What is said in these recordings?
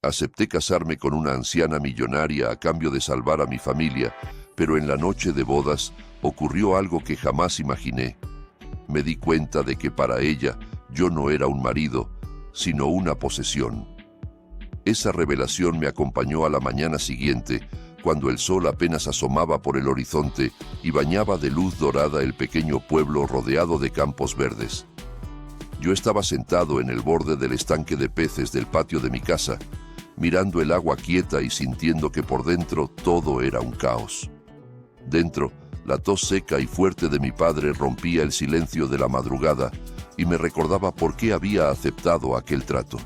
Acepté casarme con una anciana millonaria a cambio de salvar a mi familia, pero en la noche de bodas ocurrió algo que jamás imaginé. Me di cuenta de que para ella yo no era un marido, sino una posesión. Esa revelación me acompañó a la mañana siguiente, cuando el sol apenas asomaba por el horizonte y bañaba de luz dorada el pequeño pueblo rodeado de campos verdes. Yo estaba sentado en el borde del estanque de peces del patio de mi casa, mirando el agua quieta y sintiendo que por dentro todo era un caos. Dentro, la tos seca y fuerte de mi padre rompía el silencio de la madrugada y me recordaba por qué había aceptado aquel trato.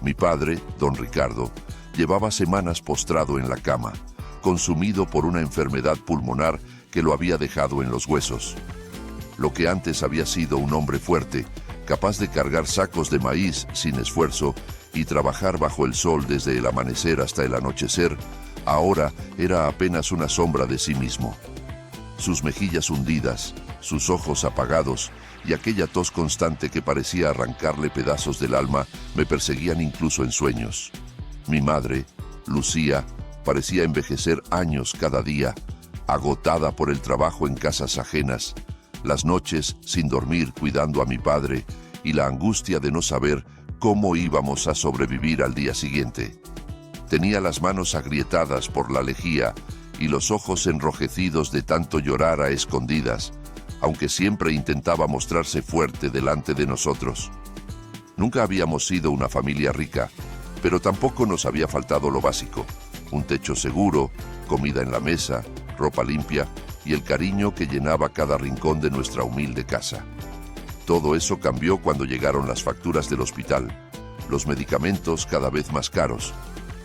Mi padre, don Ricardo, llevaba semanas postrado en la cama, consumido por una enfermedad pulmonar que lo había dejado en los huesos. Lo que antes había sido un hombre fuerte, capaz de cargar sacos de maíz sin esfuerzo y trabajar bajo el sol desde el amanecer hasta el anochecer, ahora era apenas una sombra de sí mismo. Sus mejillas hundidas, sus ojos apagados y aquella tos constante que parecía arrancarle pedazos del alma me perseguían incluso en sueños. Mi madre, Lucía, parecía envejecer años cada día, agotada por el trabajo en casas ajenas, las noches sin dormir cuidando a mi padre y la angustia de no saber cómo íbamos a sobrevivir al día siguiente. Tenía las manos agrietadas por la lejía y los ojos enrojecidos de tanto llorar a escondidas, aunque siempre intentaba mostrarse fuerte delante de nosotros. Nunca habíamos sido una familia rica, pero tampoco nos había faltado lo básico: un techo seguro, comida en la mesa, ropa limpia y el cariño que llenaba cada rincón de nuestra humilde casa. Todo eso cambió cuando llegaron las facturas del hospital, los medicamentos cada vez más caros,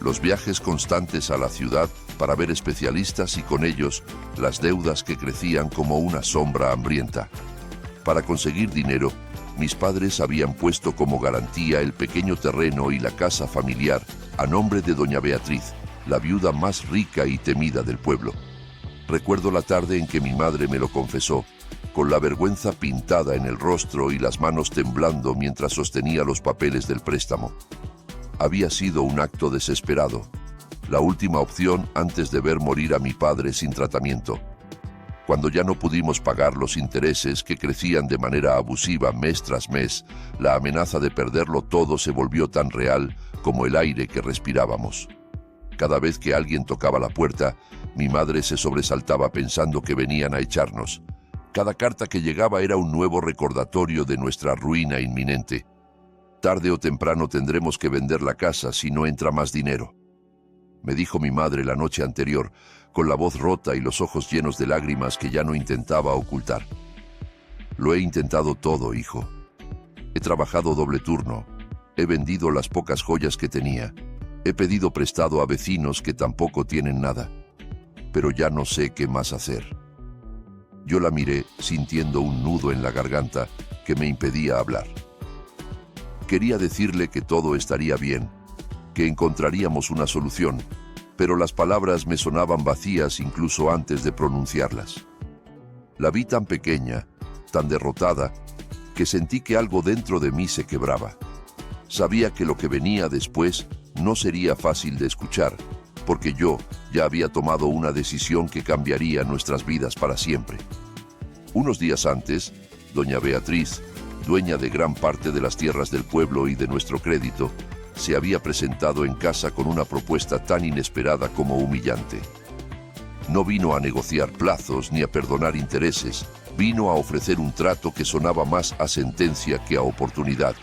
los viajes constantes a la ciudad para ver especialistas y con ellos las deudas que crecían como una sombra hambrienta. Para conseguir dinero, mis padres habían puesto como garantía el pequeño terreno y la casa familiar a nombre de doña Beatriz, la viuda más rica y temida del pueblo. Recuerdo la tarde en que mi madre me lo confesó, con la vergüenza pintada en el rostro y las manos temblando mientras sostenía los papeles del préstamo. Había sido un acto desesperado, la última opción antes de ver morir a mi padre sin tratamiento. Cuando ya no pudimos pagar los intereses que crecían de manera abusiva mes tras mes, la amenaza de perderlo todo se volvió tan real como el aire que respirábamos. Cada vez que alguien tocaba la puerta, mi madre se sobresaltaba pensando que venían a echarnos. Cada carta que llegaba era un nuevo recordatorio de nuestra ruina inminente. Tarde o temprano tendremos que vender la casa si no entra más dinero, me dijo mi madre la noche anterior, con la voz rota y los ojos llenos de lágrimas que ya no intentaba ocultar. Lo he intentado todo, hijo. He trabajado doble turno, he vendido las pocas joyas que tenía, he pedido prestado a vecinos que tampoco tienen nada, pero ya no sé qué más hacer. Yo la miré sintiendo un nudo en la garganta que me impedía hablar. Quería decirle que todo estaría bien, que encontraríamos una solución, pero las palabras me sonaban vacías incluso antes de pronunciarlas. La vi tan pequeña, tan derrotada, que sentí que algo dentro de mí se quebraba. Sabía que lo que venía después no sería fácil de escuchar, porque yo ya había tomado una decisión que cambiaría nuestras vidas para siempre. Unos días antes, doña Beatriz, dueña de gran parte de las tierras del pueblo y de nuestro crédito, se había presentado en casa con una propuesta tan inesperada como humillante. No vino a negociar plazos ni a perdonar intereses, vino a ofrecer un trato que sonaba más a sentencia que a oportunidad.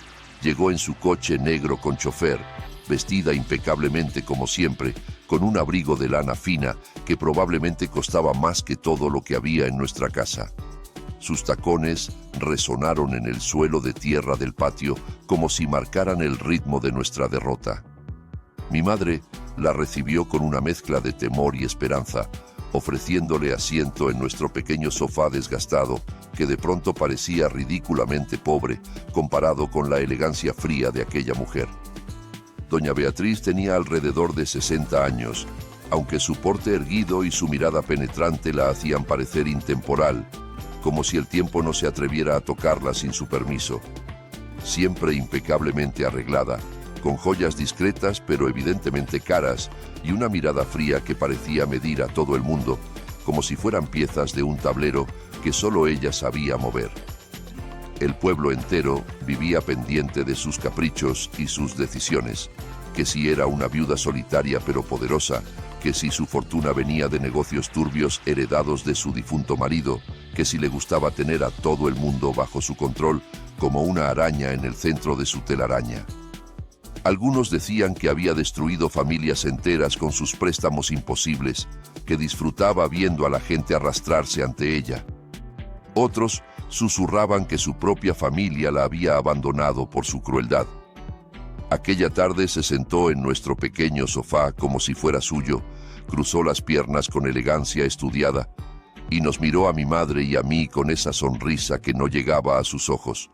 Llegó en su coche negro con chofer, vestida impecablemente como siempre, con un abrigo de lana fina que probablemente costaba más que todo lo que había en nuestra casa. Sus tacones resonaron en el suelo de tierra del patio como si marcaran el ritmo de nuestra derrota. Mi madre la recibió con una mezcla de temor y esperanza, ofreciéndole asiento en nuestro pequeño sofá desgastado, que de pronto parecía ridículamente pobre comparado con la elegancia fría de aquella mujer. Doña Beatriz tenía alrededor de 60 años, aunque su porte erguido y su mirada penetrante la hacían parecer intemporal, como si el tiempo no se atreviera a tocarla sin su permiso. Siempre impecablemente arreglada, con joyas discretas pero evidentemente caras y una mirada fría que parecía medir a todo el mundo, como si fueran piezas de un tablero que solo ella sabía mover. El pueblo entero vivía pendiente de sus caprichos y sus decisiones, que si era una viuda solitaria pero poderosa, que si su fortuna venía de negocios turbios heredados de su difunto marido, que si le gustaba tener a todo el mundo bajo su control como una araña en el centro de su telaraña. Algunos decían que había destruido familias enteras con sus préstamos imposibles, que disfrutaba viendo a la gente arrastrarse ante ella. Otros susurraban que su propia familia la había abandonado por su crueldad. Aquella tarde se sentó en nuestro pequeño sofá como si fuera suyo, cruzó las piernas con elegancia estudiada y nos miró a mi madre y a mí con esa sonrisa que no llegaba a sus ojos.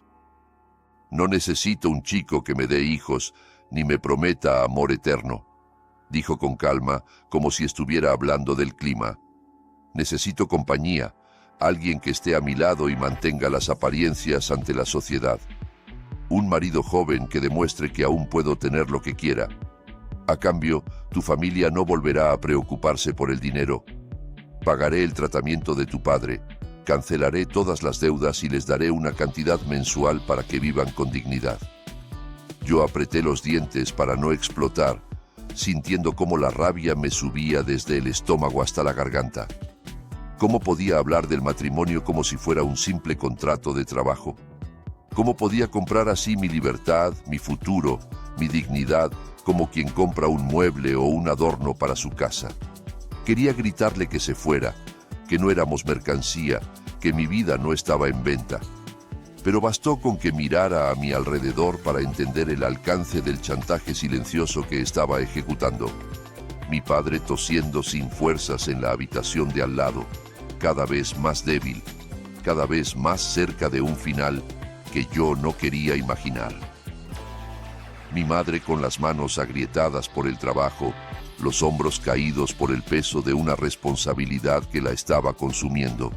«No necesito un chico que me dé hijos, ni me prometa amor eterno», dijo con calma, como si estuviera hablando del clima. «Necesito compañía, alguien que esté a mi lado y mantenga las apariencias ante la sociedad. Un marido joven que demuestre que aún puedo tener lo que quiera. A cambio, tu familia no volverá a preocuparse por el dinero. Pagaré el tratamiento de tu padre, cancelaré todas las deudas y les daré una cantidad mensual para que vivan con dignidad». Yo apreté los dientes para no explotar, sintiendo cómo la rabia me subía desde el estómago hasta la garganta. ¿Cómo podía hablar del matrimonio como si fuera un simple contrato de trabajo? ¿Cómo podía comprar así mi libertad, mi futuro, mi dignidad, como quien compra un mueble o un adorno para su casa? Quería gritarle que se fuera, que no éramos mercancía, que mi vida no estaba en venta. Pero bastó con que mirara a mi alrededor para entender el alcance del chantaje silencioso que estaba ejecutando. Mi padre tosiendo sin fuerzas en la habitación de al lado, cada vez más débil, cada vez más cerca de un final que yo no quería imaginar. Mi madre con las manos agrietadas por el trabajo, los hombros caídos por el peso de una responsabilidad que la estaba consumiendo.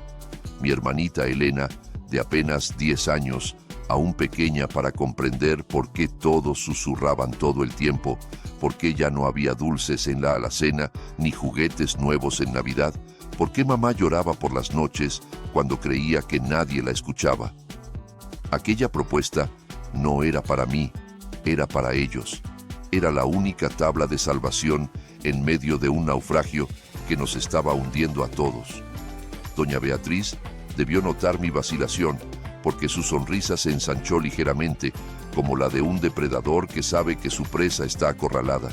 Mi hermanita Elena, de apenas 10 años, aún pequeña para comprender por qué todos susurraban todo el tiempo, por qué ya no había dulces en la alacena ni juguetes nuevos en Navidad, por qué mamá lloraba por las noches cuando creía que nadie la escuchaba. Aquella propuesta no era para mí, era para ellos. Era la única tabla de salvación en medio de un naufragio que nos estaba hundiendo a todos. Doña Beatriz debió notar mi vacilación, porque su sonrisa se ensanchó ligeramente, como la de un depredador que sabe que su presa está acorralada.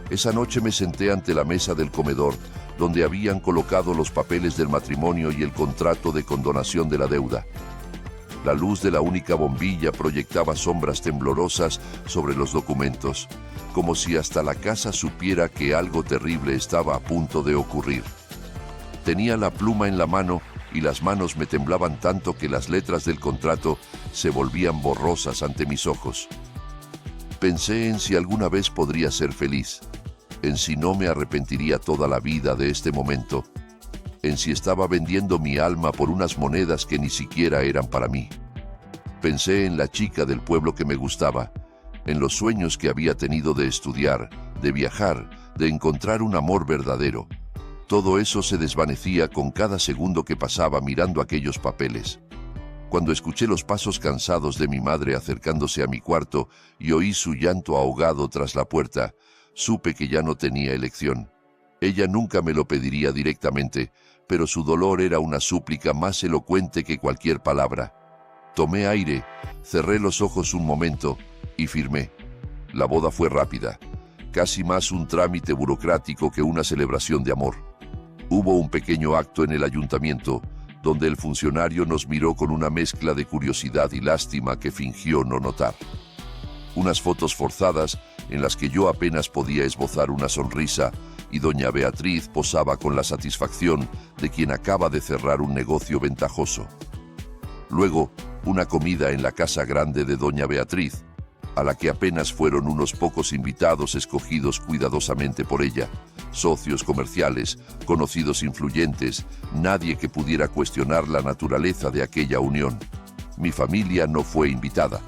Esa noche me senté ante la mesa del comedor, donde habían colocado los papeles del matrimonio y el contrato de condonación de la deuda. La luz de la única bombilla proyectaba sombras temblorosas sobre los documentos, como si hasta la casa supiera que algo terrible estaba a punto de ocurrir. Tenía la pluma en la mano y las manos me temblaban tanto que las letras del contrato se volvían borrosas ante mis ojos. Pensé en si alguna vez podría ser feliz, en si no me arrepentiría toda la vida de este momento, en si estaba vendiendo mi alma por unas monedas que ni siquiera eran para mí. Pensé en la chica del pueblo que me gustaba, en los sueños que había tenido de estudiar, de viajar, de encontrar un amor verdadero. Todo eso se desvanecía con cada segundo que pasaba mirando aquellos papeles. Cuando escuché los pasos cansados de mi madre acercándose a mi cuarto y oí su llanto ahogado tras la puerta, supe que ya no tenía elección. Ella nunca me lo pediría directamente, pero su dolor era una súplica más elocuente que cualquier palabra. Tomé aire, cerré los ojos un momento y firmé. La boda fue rápida, casi más un trámite burocrático que una celebración de amor. Hubo un pequeño acto en el ayuntamiento, donde el funcionario nos miró con una mezcla de curiosidad y lástima que fingió no notar. Unas fotos forzadas en las que yo apenas podía esbozar una sonrisa y doña Beatriz posaba con la satisfacción de quien acaba de cerrar un negocio ventajoso. Luego, una comida en la casa grande de doña Beatriz, a la que apenas fueron unos pocos invitados escogidos cuidadosamente por ella, socios comerciales, conocidos influyentes, nadie que pudiera cuestionar la naturaleza de aquella unión. Mi familia no fue invitada.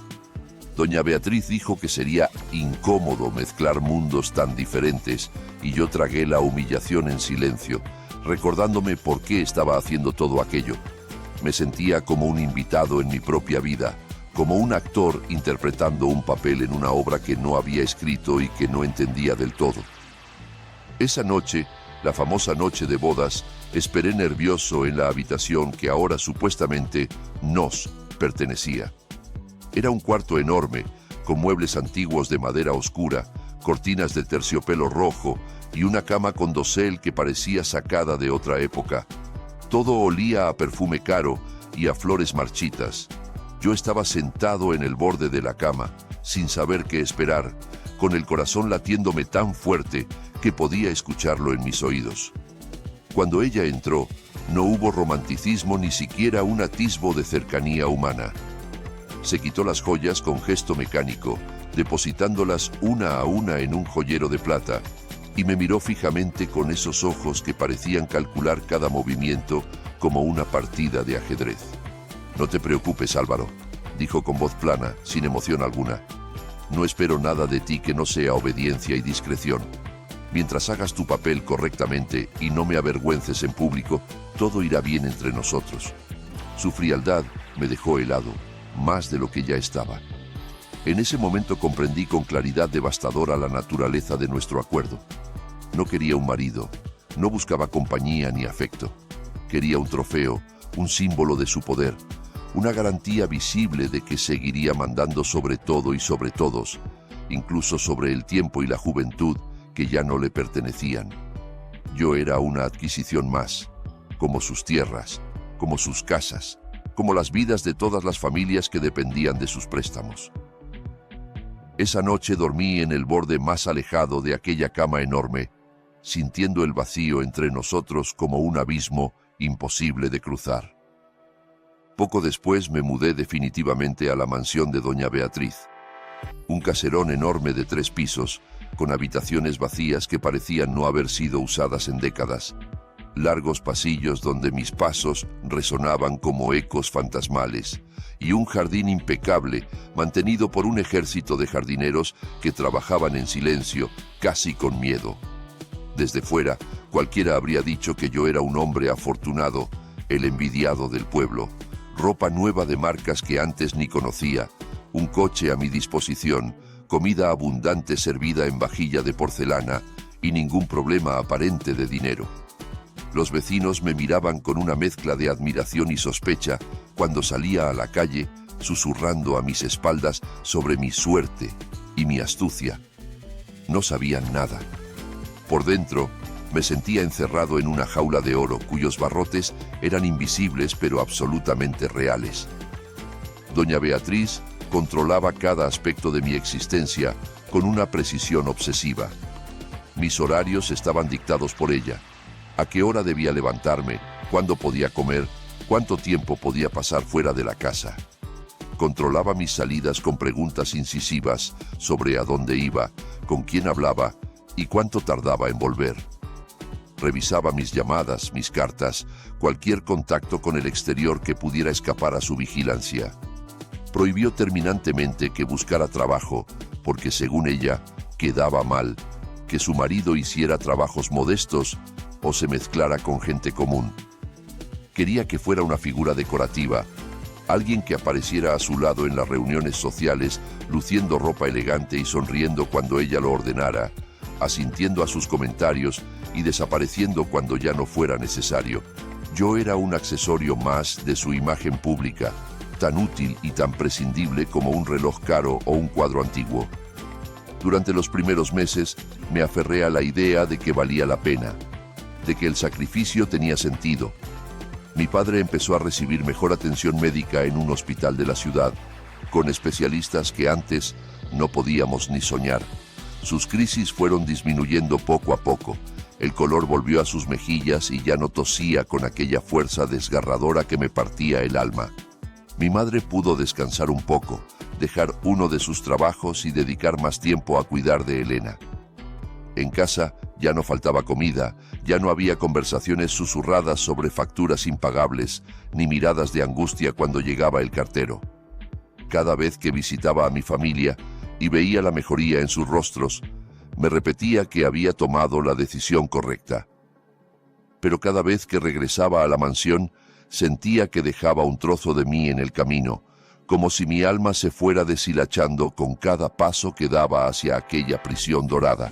Doña Beatriz dijo que sería incómodo mezclar mundos tan diferentes y yo tragué la humillación en silencio, recordándome por qué estaba haciendo todo aquello. Me sentía como un invitado en mi propia vida, como un actor interpretando un papel en una obra que no había escrito y que no entendía del todo. Esa noche, la famosa noche de bodas, esperé nervioso en la habitación que ahora supuestamente nos pertenecía. Era un cuarto enorme, con muebles antiguos de madera oscura, cortinas de terciopelo rojo y una cama con dosel que parecía sacada de otra época. Todo olía a perfume caro y a flores marchitas. Yo estaba sentado en el borde de la cama, sin saber qué esperar, con el corazón latiéndome tan fuerte que podía escucharlo en mis oídos. Cuando ella entró, no hubo romanticismo ni siquiera un atisbo de cercanía humana. Se quitó las joyas con gesto mecánico, depositándolas una a una en un joyero de plata, y me miró fijamente con esos ojos que parecían calcular cada movimiento como una partida de ajedrez. «No te preocupes, Álvaro», dijo con voz plana, sin emoción alguna. «No espero nada de ti que no sea obediencia y discreción. Mientras hagas tu papel correctamente y no me avergüences en público, todo irá bien entre nosotros». Su frialdad me dejó helado, más de lo que ya estaba. En ese momento comprendí con claridad devastadora la naturaleza de nuestro acuerdo. No quería un marido, no buscaba compañía ni afecto. Quería un trofeo, un símbolo de su poder, una garantía visible de que seguiría mandando sobre todo y sobre todos, incluso sobre el tiempo y la juventud que ya no le pertenecían. Yo era una adquisición más, como sus tierras, como sus casas, como las vidas de todas las familias que dependían de sus préstamos. Esa noche dormí en el borde más alejado de aquella cama enorme, sintiendo el vacío entre nosotros como un abismo imposible de cruzar. Poco después me mudé definitivamente a la mansión de Doña Beatriz, un caserón enorme de 3 pisos, con habitaciones vacías que parecían no haber sido usadas en décadas, largos pasillos donde mis pasos resonaban como ecos fantasmales, y un jardín impecable mantenido por un ejército de jardineros que trabajaban en silencio, casi con miedo. Desde fuera, cualquiera habría dicho que yo era un hombre afortunado, el envidiado del pueblo. Ropa nueva de marcas que antes ni conocía, un coche a mi disposición, comida abundante servida en vajilla de porcelana y ningún problema aparente de dinero. Los vecinos me miraban con una mezcla de admiración y sospecha cuando salía a la calle, susurrando a mis espaldas sobre mi suerte y mi astucia. No sabían nada. Por dentro, me sentía encerrado en una jaula de oro cuyos barrotes eran invisibles pero absolutamente reales. Doña Beatriz controlaba cada aspecto de mi existencia con una precisión obsesiva. Mis horarios estaban dictados por ella. A qué hora debía levantarme, cuándo podía comer, cuánto tiempo podía pasar fuera de la casa. Controlaba mis salidas con preguntas incisivas sobre a dónde iba, con quién hablaba y cuánto tardaba en volver. Revisaba mis llamadas, mis cartas, cualquier contacto con el exterior que pudiera escapar a su vigilancia. Prohibió terminantemente que buscara trabajo, porque según ella, quedaba mal, que su marido hiciera trabajos modestos o se mezclara con gente común. Quería que fuera una figura decorativa, alguien que apareciera a su lado en las reuniones sociales, luciendo ropa elegante y sonriendo cuando ella lo ordenara, asintiendo a sus comentarios y desapareciendo cuando ya no fuera necesario. Yo era un accesorio más de su imagen pública, tan útil y tan prescindible como un reloj caro o un cuadro antiguo. Durante los primeros meses me aferré a la idea de que valía la pena, de que el sacrificio tenía sentido. Mi padre empezó a recibir mejor atención médica en un hospital de la ciudad, con especialistas que antes no podíamos ni soñar. Sus crisis fueron disminuyendo poco a poco. El color volvió a sus mejillas y ya no tosía con aquella fuerza desgarradora que me partía el alma. Mi madre pudo descansar un poco, dejar uno de sus trabajos y dedicar más tiempo a cuidar de Elena. En casa ya no faltaba comida, ya no había conversaciones susurradas sobre facturas impagables, ni miradas de angustia cuando llegaba el cartero. Cada vez que visitaba a mi familia y veía la mejoría en sus rostros, me repetía que había tomado la decisión correcta. Pero cada vez que regresaba a la mansión, sentía que dejaba un trozo de mí en el camino, como si mi alma se fuera deshilachando con cada paso que daba hacia aquella prisión dorada.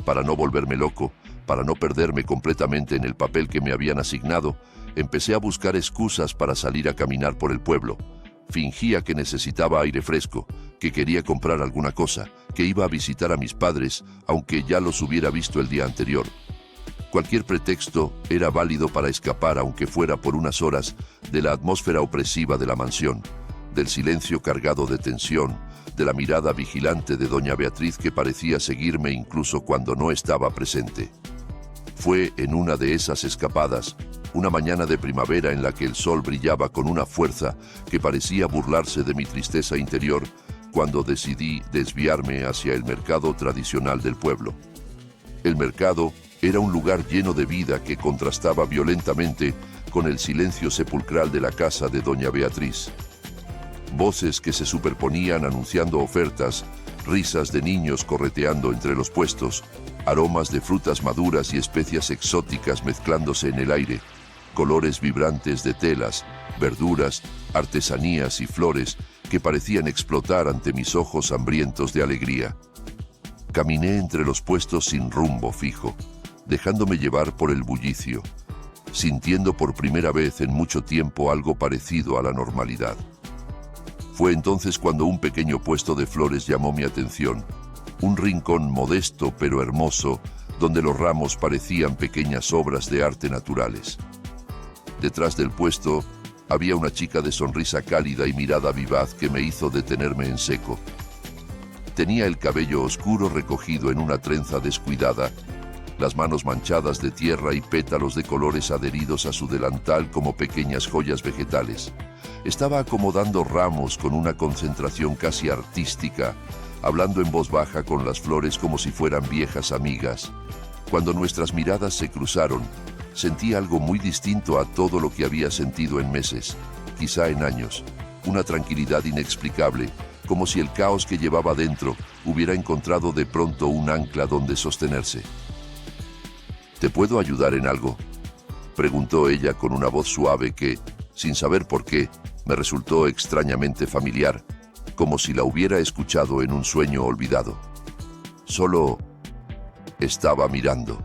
Para no volverme loco, para no perderme completamente en el papel que me habían asignado, empecé a buscar excusas para salir a caminar por el pueblo. Fingía que necesitaba aire fresco, que quería comprar alguna cosa, que iba a visitar a mis padres, aunque ya los hubiera visto el día anterior. Cualquier pretexto era válido para escapar, aunque fuera por unas horas, de la atmósfera opresiva de la mansión, del silencio cargado de tensión, de la mirada vigilante de doña Beatriz que parecía seguirme incluso cuando no estaba presente. Fue en una de esas escapadas, una mañana de primavera en la que el sol brillaba con una fuerza que parecía burlarse de mi tristeza interior, cuando decidí desviarme hacia el mercado tradicional del pueblo. El mercado era un lugar lleno de vida que contrastaba violentamente con el silencio sepulcral de la casa de doña Beatriz. Voces que se superponían anunciando ofertas, risas de niños correteando entre los puestos, aromas de frutas maduras y especias exóticas mezclándose en el aire, colores vibrantes de telas, verduras, artesanías y flores que parecían explotar ante mis ojos hambrientos de alegría. Caminé entre los puestos sin rumbo fijo, dejándome llevar por el bullicio, sintiendo por primera vez en mucho tiempo algo parecido a la normalidad. Fue entonces cuando un pequeño puesto de flores llamó mi atención, un rincón modesto pero hermoso, donde los ramos parecían pequeñas obras de arte naturales. Detrás del puesto había una chica de sonrisa cálida y mirada vivaz que me hizo detenerme en seco. Tenía el cabello oscuro recogido en una trenza descuidada, las manos manchadas de tierra y pétalos de colores adheridos a su delantal como pequeñas joyas vegetales. Estaba acomodando ramos con una concentración casi artística, hablando en voz baja con las flores como si fueran viejas amigas. Cuando nuestras miradas se cruzaron, sentí algo muy distinto a todo lo que había sentido en meses, quizá en años, una tranquilidad inexplicable, como si el caos que llevaba dentro hubiera encontrado de pronto un ancla donde sostenerse. ¿Te puedo ayudar en algo?, preguntó ella con una voz suave que, sin saber por qué, me resultó extrañamente familiar, como si la hubiera escuchado en un sueño olvidado. Solo estaba mirando.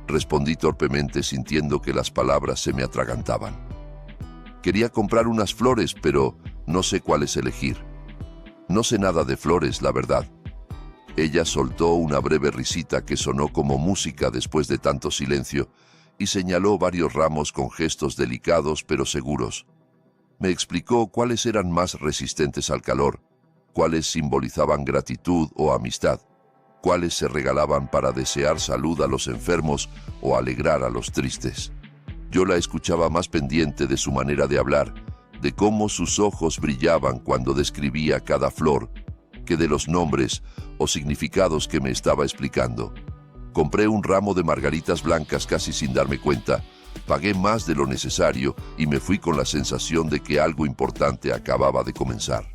Respondí torpemente sintiendo que las palabras se me atragantaban. Quería comprar unas flores, pero no sé cuáles elegir. No sé nada de flores, la verdad. Ella soltó una breve risita que sonó como música después de tanto silencio y señaló varios ramos con gestos delicados pero seguros. Me explicó cuáles eran más resistentes al calor, cuáles simbolizaban gratitud o amistad, cuáles se regalaban para desear salud a los enfermos o alegrar a los tristes. Yo la escuchaba más pendiente de su manera de hablar, de cómo sus ojos brillaban cuando describía cada flor, que de los nombres o significados que me estaba explicando. Compré un ramo de margaritas blancas casi sin darme cuenta, pagué más de lo necesario y me fui con la sensación de que algo importante acababa de comenzar.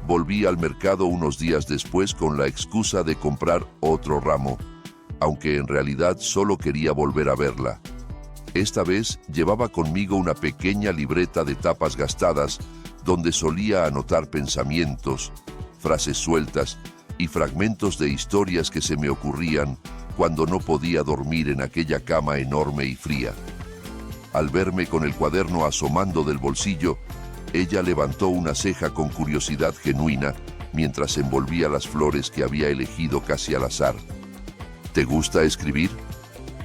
Volví al mercado unos días después con la excusa de comprar otro ramo, aunque en realidad solo quería volver a verla. Esta vez llevaba conmigo una pequeña libreta de tapas gastadas donde solía anotar pensamientos, frases sueltas y fragmentos de historias que se me ocurrían cuando no podía dormir en aquella cama enorme y fría. Al verme con el cuaderno asomando del bolsillo, ella levantó una ceja con curiosidad genuina mientras envolvía las flores que había elegido casi al azar. ¿Te gusta escribir?,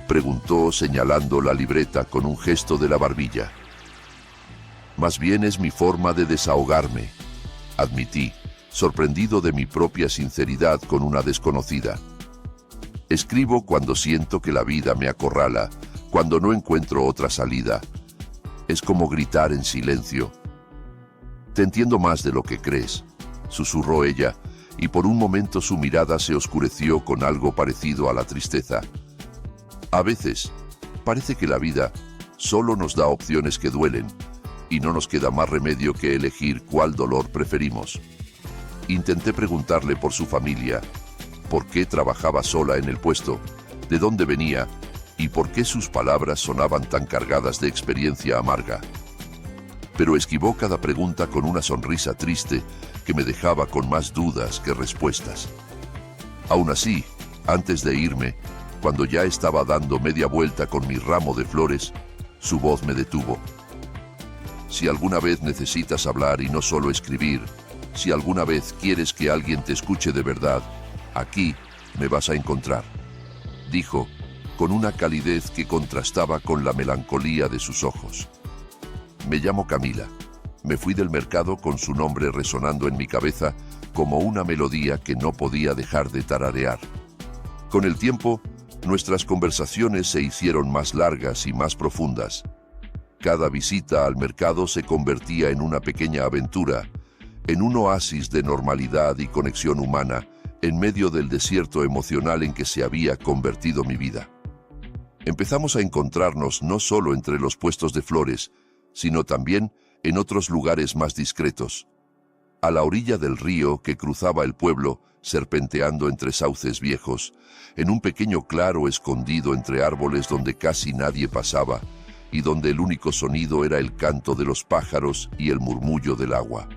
preguntó señalando la libreta con un gesto de la barbilla. Más bien es mi forma de desahogarme, admití, sorprendido de mi propia sinceridad con una desconocida. Escribo cuando siento que la vida me acorrala, cuando no encuentro otra salida. Es como gritar en silencio. Te entiendo más de lo que crees, susurró ella, y por un momento su mirada se oscureció con algo parecido a la tristeza. A veces, parece que la vida solo nos da opciones que duelen, y no nos queda más remedio que elegir cuál dolor preferimos. Intenté preguntarle por su familia, por qué trabajaba sola en el puesto, de dónde venía y por qué sus palabras sonaban tan cargadas de experiencia amarga. Pero esquivó cada pregunta con una sonrisa triste que me dejaba con más dudas que respuestas. Aún así, antes de irme, cuando ya estaba dando media vuelta con mi ramo de flores, su voz me detuvo. Si alguna vez necesitas hablar y no solo escribir, si alguna vez quieres que alguien te escuche de verdad, aquí me vas a encontrar, dijo, con una calidez que contrastaba con la melancolía de sus ojos. Me llamo Camila. Me fui del mercado con su nombre resonando en mi cabeza como una melodía que no podía dejar de tararear. Con el tiempo, nuestras conversaciones se hicieron más largas y más profundas. Cada visita al mercado se convertía en una pequeña aventura, en un oasis de normalidad y conexión humana, en medio del desierto emocional en que se había convertido mi vida. Empezamos a encontrarnos no solo entre los puestos de flores, sino también en otros lugares más discretos. A la orilla del río que cruzaba el pueblo, serpenteando entre sauces viejos, en un pequeño claro escondido entre árboles donde casi nadie pasaba, y donde el único sonido era el canto de los pájaros y el murmullo del agua.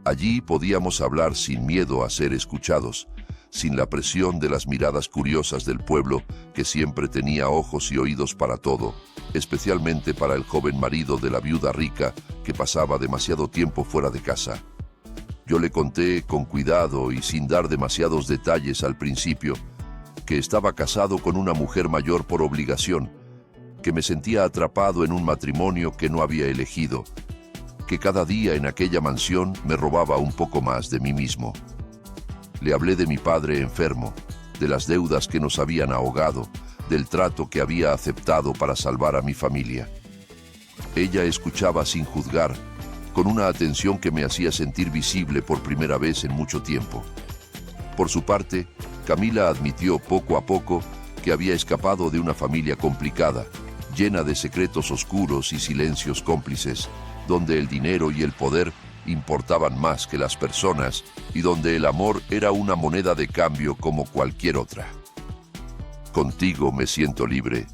Allí podíamos hablar sin miedo a ser escuchados, sin la presión de las miradas curiosas del pueblo que siempre tenía ojos y oídos para todo, especialmente para el joven marido de la viuda rica que pasaba demasiado tiempo fuera de casa. Yo le conté con cuidado y sin dar demasiados detalles al principio que estaba casado con una mujer mayor por obligación, que me sentía atrapado en un matrimonio que no había elegido, que cada día en aquella mansión me robaba un poco más de mí mismo. Le hablé de mi padre enfermo, de las deudas que nos habían ahogado, del trato que había aceptado para salvar a mi familia. Ella escuchaba sin juzgar, con una atención que me hacía sentir visible por primera vez en mucho tiempo. Por su parte, Camila admitió poco a poco que había escapado de una familia complicada, llena de secretos oscuros y silencios cómplices, donde el dinero y el poder importaban más que las personas y donde el amor era una moneda de cambio como cualquier otra. Contigo me siento libre,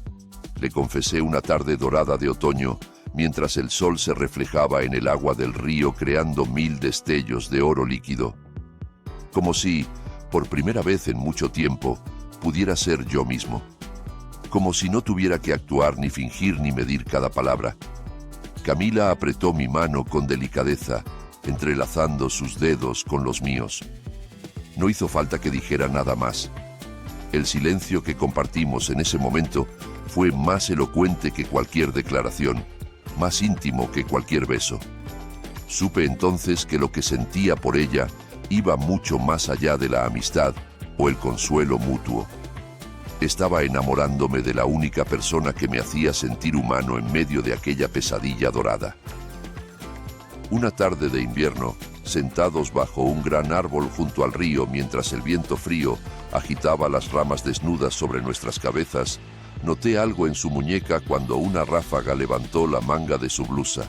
le confesé una tarde dorada de otoño, mientras el sol se reflejaba en el agua del río creando 1000 destellos de oro líquido. Como si, por primera vez en mucho tiempo, pudiera ser yo mismo. Como si no tuviera que actuar ni fingir ni medir cada palabra. Camila apretó mi mano con delicadeza, entrelazando sus dedos con los míos. No hizo falta que dijera nada más. El silencio que compartimos en ese momento fue más elocuente que cualquier declaración, más íntimo que cualquier beso. Supe entonces que lo que sentía por ella iba mucho más allá de la amistad o el consuelo mutuo. Estaba enamorándome de la única persona que me hacía sentir humano en medio de aquella pesadilla dorada. Una tarde de invierno, sentados bajo un gran árbol junto al río mientras el viento frío agitaba las ramas desnudas sobre nuestras cabezas, noté algo en su muñeca cuando una ráfaga levantó la manga de su blusa.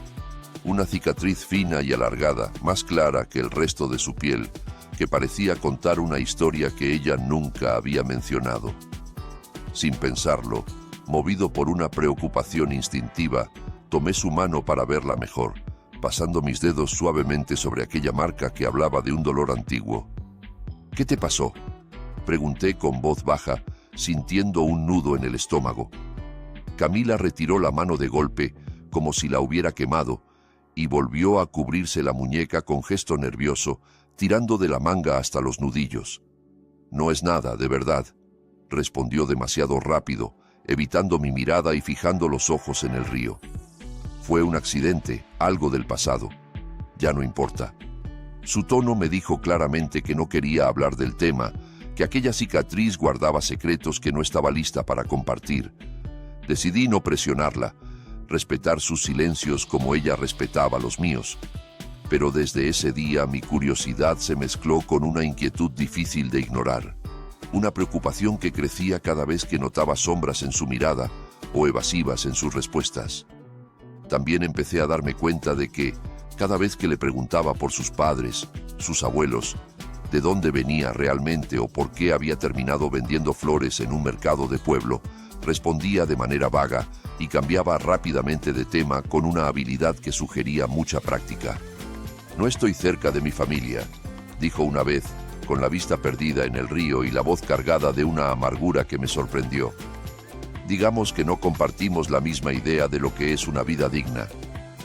Una cicatriz fina y alargada, más clara que el resto de su piel, que parecía contar una historia que ella nunca había mencionado. Sin pensarlo, movido por una preocupación instintiva, tomé su mano para verla mejor, pasando mis dedos suavemente sobre aquella marca que hablaba de un dolor antiguo. ¿Qué te pasó?, pregunté con voz baja, sintiendo un nudo en el estómago. Camila retiró la mano de golpe, como si la hubiera quemado, y volvió a cubrirse la muñeca con gesto nervioso, tirando de la manga hasta los nudillos. No es nada, de verdad, respondió demasiado rápido, evitando mi mirada y fijando los ojos en el río. Fue un accidente, algo del pasado. Ya no importa. Su tono me dijo claramente que no quería hablar del tema, que aquella cicatriz guardaba secretos que no estaba lista para compartir. Decidí no presionarla, respetar sus silencios como ella respetaba los míos. Pero desde ese día mi curiosidad se mezcló con una inquietud difícil de ignorar. Una preocupación que crecía cada vez que notaba sombras en su mirada o evasivas en sus respuestas. También empecé a darme cuenta de que, cada vez que le preguntaba por sus padres, sus abuelos, de dónde venía realmente o por qué había terminado vendiendo flores en un mercado de pueblo, respondía de manera vaga y cambiaba rápidamente de tema con una habilidad que sugería mucha práctica. «No estoy cerca de mi familia», dijo una vez, con la vista perdida en el río y la voz cargada de una amargura que me sorprendió. Digamos que no compartimos la misma idea de lo que es una vida digna.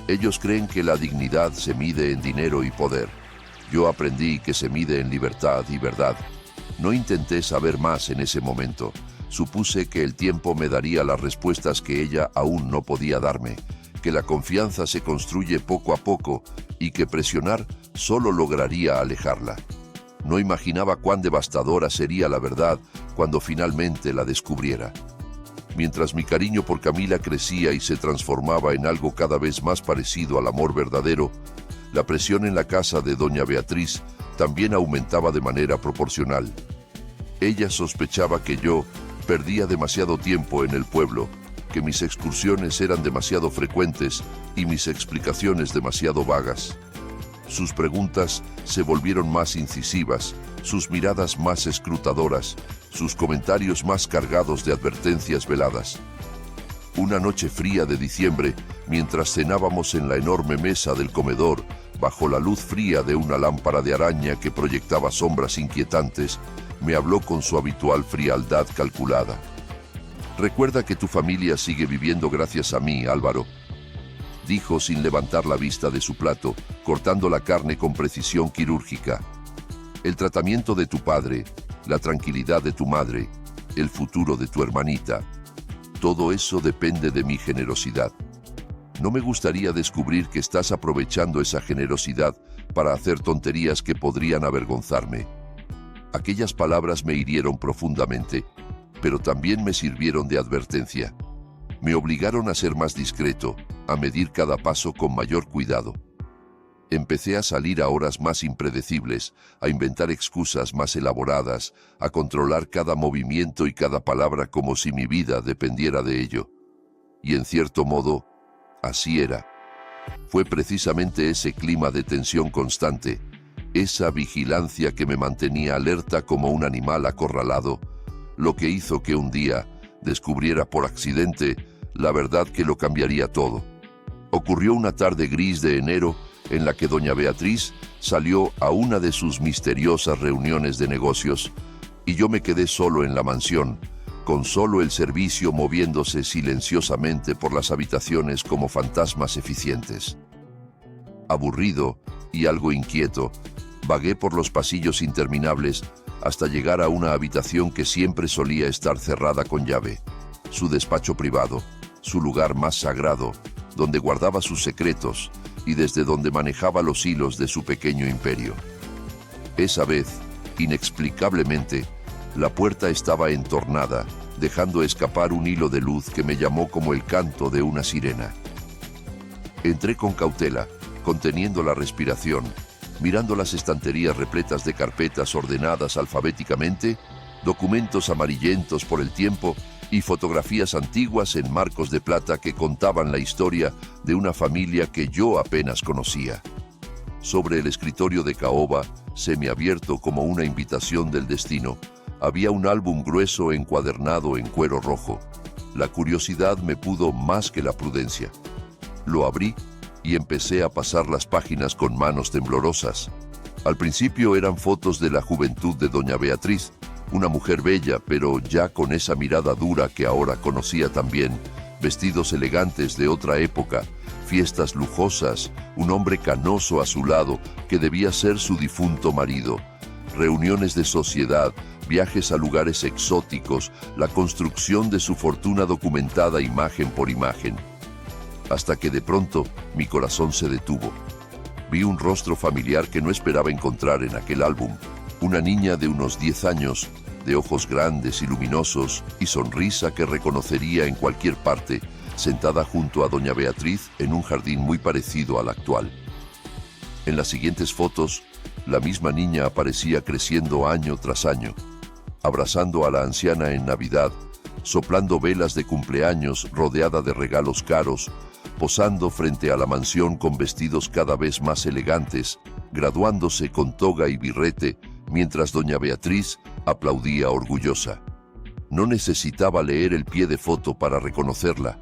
Ellos creen que la dignidad se mide en dinero y poder. Yo aprendí que se mide en libertad y verdad. No intenté saber más en ese momento. Supuse que el tiempo me daría las respuestas que ella aún no podía darme, que la confianza se construye poco a poco y que presionar solo lograría alejarla. No imaginaba cuán devastadora sería la verdad cuando finalmente la descubriera. Mientras mi cariño por Camila crecía y se transformaba en algo cada vez más parecido al amor verdadero, la presión en la casa de doña Beatriz también aumentaba de manera proporcional. Ella sospechaba que yo perdía demasiado tiempo en el pueblo, que mis excursiones eran demasiado frecuentes y mis explicaciones demasiado vagas. Sus preguntas se volvieron más incisivas, sus miradas más escrutadoras, sus comentarios más cargados de advertencias veladas. Una noche fría de diciembre, mientras cenábamos en la enorme mesa del comedor, bajo la luz fría de una lámpara de araña que proyectaba sombras inquietantes, me habló con su habitual frialdad calculada. «Recuerda que tu familia sigue viviendo gracias a mí, Álvaro», dijo sin levantar la vista de su plato, cortando la carne con precisión quirúrgica. «El tratamiento de tu padre, la tranquilidad de tu madre, el futuro de tu hermanita, todo eso depende de mi generosidad. No me gustaría descubrir que estás aprovechando esa generosidad para hacer tonterías que podrían avergonzarme». Aquellas palabras me hirieron profundamente, pero también me sirvieron de advertencia. Me obligaron a ser más discreto, a medir cada paso con mayor cuidado. Empecé a salir a horas más impredecibles, a inventar excusas más elaboradas, a controlar cada movimiento y cada palabra como si mi vida dependiera de ello. Y en cierto modo, así era. Fue precisamente ese clima de tensión constante, esa vigilancia que me mantenía alerta como un animal acorralado, lo que hizo que un día descubriera por accidente la verdad que lo cambiaría todo. Ocurrió una tarde gris de enero en la que doña Beatriz salió a una de sus misteriosas reuniones de negocios y yo me quedé solo en la mansión, con solo el servicio moviéndose silenciosamente por las habitaciones como fantasmas eficientes. Aburrido y algo inquieto, vagué por los pasillos interminables hasta llegar a una habitación que siempre solía estar cerrada con llave, su despacho privado, su lugar más sagrado, donde guardaba sus secretos y desde donde manejaba los hilos de su pequeño imperio. Esa vez, inexplicablemente, la puerta estaba entornada, dejando escapar un hilo de luz que me llamó como el canto de una sirena. Entré con cautela, conteniendo la respiración, mirando las estanterías repletas de carpetas ordenadas alfabéticamente, documentos amarillentos por el tiempo y fotografías antiguas en marcos de plata que contaban la historia de una familia que yo apenas conocía. Sobre el escritorio de caoba, semiabierto como una invitación del destino, había un álbum grueso encuadernado en cuero rojo. La curiosidad me pudo más que la prudencia. Lo abrí y empecé a pasar las páginas con manos temblorosas. Al principio eran fotos de la juventud de doña Beatriz, una mujer bella, pero ya con esa mirada dura que ahora conocía también, vestidos elegantes de otra época, fiestas lujosas, un hombre canoso a su lado que debía ser su difunto marido, reuniones de sociedad, viajes a lugares exóticos, la construcción de su fortuna documentada imagen por imagen. Hasta que de pronto mi corazón se detuvo. Vi un rostro familiar que no esperaba encontrar en aquel álbum. Una niña de unos 10 años, de ojos grandes y luminosos y sonrisa que reconocería en cualquier parte, sentada junto a doña Beatriz en un jardín muy parecido al actual. En las siguientes fotos, la misma niña aparecía creciendo año tras año, abrazando a la anciana en Navidad, soplando velas de cumpleaños rodeada de regalos caros, posando frente a la mansión con vestidos cada vez más elegantes, graduándose con toga y birrete, mientras doña Beatriz aplaudía orgullosa. No necesitaba leer el pie de foto para reconocerla.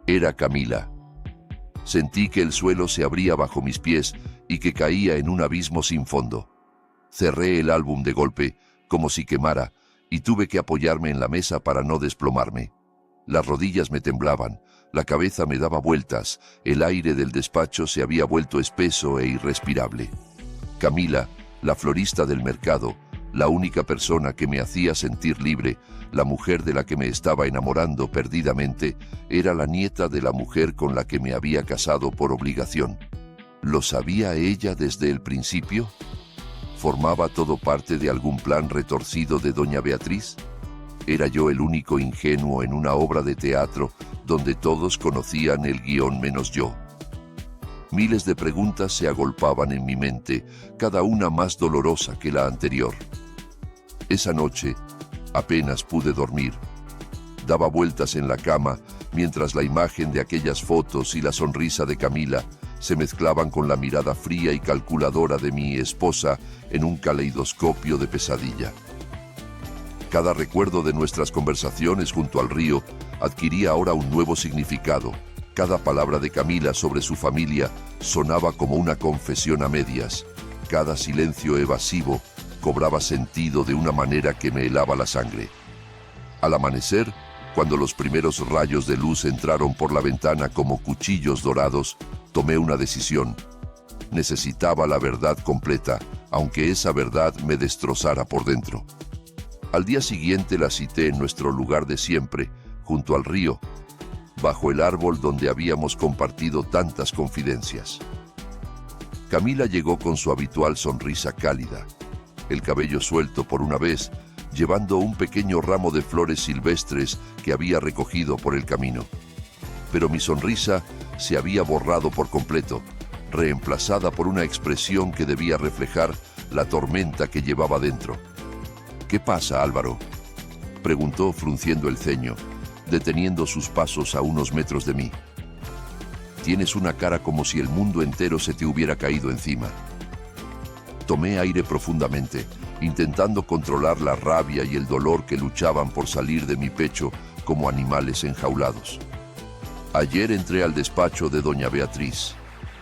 Era Camila. Sentí que el suelo se abría bajo mis pies y que caía en un abismo sin fondo. Cerré el álbum de golpe, como si quemara, y tuve que apoyarme en la mesa para no desplomarme. Las rodillas me temblaban, la cabeza me daba vueltas, el aire del despacho se había vuelto espeso e irrespirable. Camila, la florista del mercado, la única persona que me hacía sentir libre, la mujer de la que me estaba enamorando perdidamente, era la nieta de la mujer con la que me había casado por obligación. ¿Lo sabía ella desde el principio? ¿Formaba todo parte de algún plan retorcido de doña Beatriz? ¿Era yo el único ingenuo en una obra de teatro donde todos conocían el guión menos yo? Miles de preguntas se agolpaban en mi mente, cada una más dolorosa que la anterior. Esa noche apenas pude dormir. Daba vueltas en la cama mientras la imagen de aquellas fotos y la sonrisa de Camila se mezclaban con la mirada fría y calculadora de mi esposa en un caleidoscopio de pesadilla. Cada recuerdo de nuestras conversaciones junto al río adquiría ahora un nuevo significado. Cada palabra de Camila sobre su familia sonaba como una confesión a medias. Cada silencio evasivo cobraba sentido de una manera que me helaba la sangre. Al amanecer, cuando los primeros rayos de luz entraron por la ventana como cuchillos dorados, tomé una decisión. Necesitaba la verdad completa, aunque esa verdad me destrozara por dentro. Al día siguiente la cité en nuestro lugar de siempre, junto al río, bajo el árbol donde habíamos compartido tantas confidencias. Camila llegó con su habitual sonrisa cálida, el cabello suelto por una vez, llevando un pequeño ramo de flores silvestres que había recogido por el camino. Pero mi sonrisa se había borrado por completo, reemplazada por una expresión que debía reflejar la tormenta que llevaba dentro. «¿Qué pasa, Álvaro?», preguntó frunciendo el ceño, deteniendo sus pasos a unos metros de mí. «Tienes una cara como si el mundo entero se te hubiera caído encima». Tomé aire profundamente, intentando controlar la rabia y el dolor que luchaban por salir de mi pecho como animales enjaulados. «Ayer entré al despacho de doña Beatriz»,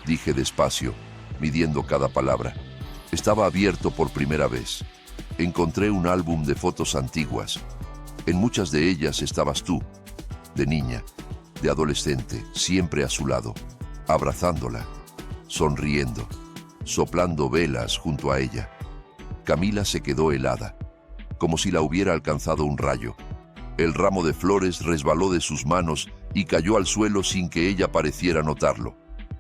dije despacio, midiendo cada palabra. Estaba abierto por primera vez. Encontré un álbum de fotos antiguas. En muchas de ellas estabas tú, de niña, de adolescente, siempre a su lado, abrazándola, sonriendo, soplando velas junto a ella. Camila se quedó helada, como si la hubiera alcanzado un rayo. El ramo de flores resbaló de sus manos y cayó al suelo sin que ella pareciera notarlo.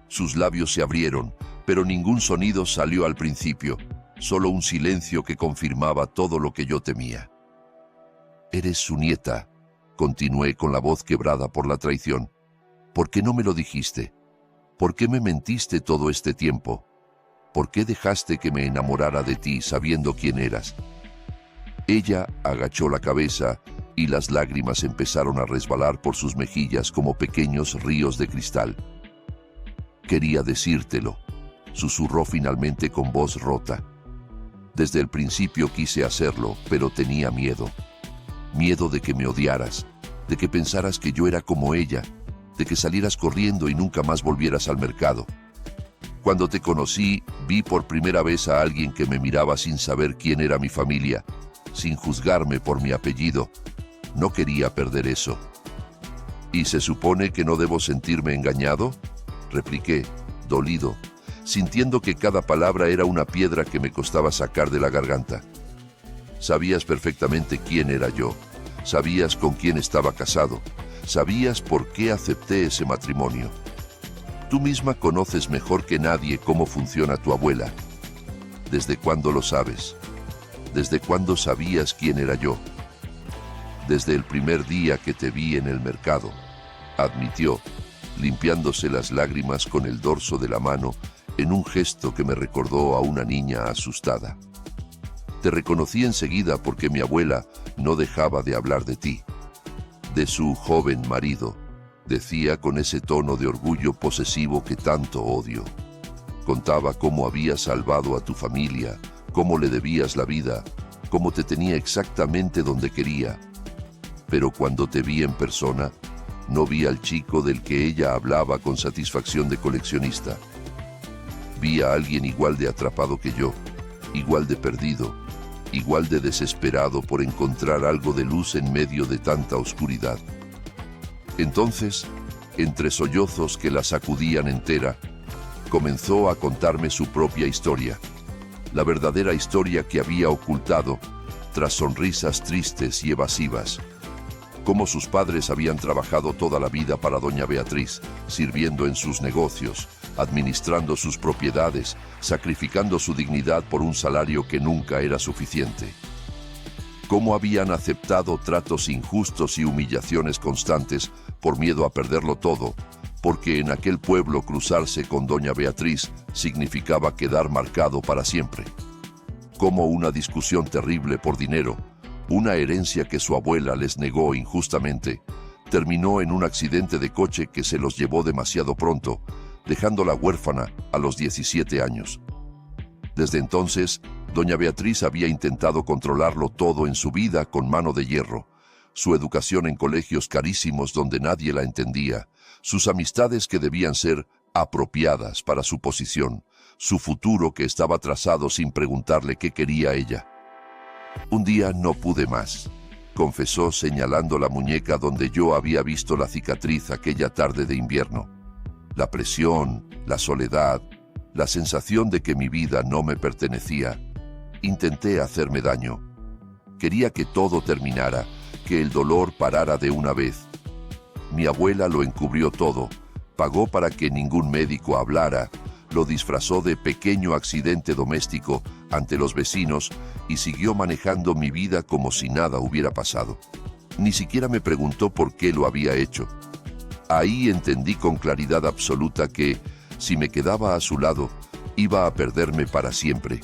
Sus labios se abrieron, pero ningún sonido salió al principio, solo un silencio que confirmaba todo lo que yo temía. «Eres su nieta», continué con la voz quebrada por la traición. «¿Por qué no me lo dijiste? ¿Por qué me mentiste todo este tiempo? ¿Por qué dejaste que me enamorara de ti sabiendo quién eras?» Ella agachó la cabeza y las lágrimas empezaron a resbalar por sus mejillas como pequeños ríos de cristal. «Quería decírtelo», susurró finalmente con voz rota. «Desde el principio quise hacerlo, pero tenía miedo. Miedo de que me odiaras, de que pensaras que yo era como ella, de que salieras corriendo y nunca más volvieras al mercado. Cuando te conocí, vi por primera vez a alguien que me miraba sin saber quién era mi familia, sin juzgarme por mi apellido. No quería perder eso». «¿Y se supone que no debo sentirme engañado?», repliqué, dolido, sintiendo que cada palabra era una piedra que me costaba sacar de la garganta. «Sabías perfectamente quién era yo, sabías con quién estaba casado, sabías por qué acepté ese matrimonio. Tú misma conoces mejor que nadie cómo funciona tu abuela. ¿Desde cuándo lo sabes? ¿Desde cuándo sabías quién era yo?» «Desde el primer día que te vi en el mercado», admitió, limpiándose las lágrimas con el dorso de la mano en un gesto que me recordó a una niña asustada. «Te reconocí enseguida porque mi abuela no dejaba de hablar de ti, de su joven marido, decía con ese tono de orgullo posesivo que tanto odio. Contaba cómo habías salvado a tu familia, cómo le debías la vida, cómo te tenía exactamente donde quería. Pero cuando te vi en persona, no vi al chico del que ella hablaba con satisfacción de coleccionista. Vi a alguien igual de atrapado que yo, igual de perdido, igual de desesperado por encontrar algo de luz en medio de tanta oscuridad. Entonces, entre sollozos que la sacudían entera, comenzó a contarme su propia historia, la verdadera historia que había ocultado tras sonrisas tristes y evasivas. Cómo sus padres habían trabajado toda la vida para doña Beatriz, sirviendo en sus negocios, administrando sus propiedades, sacrificando su dignidad por un salario que nunca era suficiente. Cómo habían aceptado tratos injustos y humillaciones constantes por miedo a perderlo todo, porque en aquel pueblo cruzarse con doña Beatriz significaba quedar marcado para siempre. Cómo una discusión terrible por dinero, una herencia que su abuela les negó injustamente, terminó en un accidente de coche que se los llevó demasiado pronto, dejándola huérfana a los 17 años. Desde entonces, doña Beatriz había intentado controlarlo todo en su vida con mano de hierro. Su educación en colegios carísimos donde nadie la entendía, sus amistades que debían ser apropiadas para su posición, su futuro que estaba trazado sin preguntarle qué quería ella. Un día no pude más, confesó señalando la muñeca donde yo había visto la cicatriz aquella tarde de invierno. La presión, la soledad, la sensación de que mi vida no me pertenecía. Intenté hacerme daño. Quería que todo terminara, que el dolor parara de una vez. Mi abuela lo encubrió todo, pagó para que ningún médico hablara, lo disfrazó de pequeño accidente doméstico ante los vecinos y siguió manejando mi vida como si nada hubiera pasado. Ni siquiera me preguntó por qué lo había hecho. Ahí entendí con claridad absoluta que, si me quedaba a su lado, iba a perderme para siempre.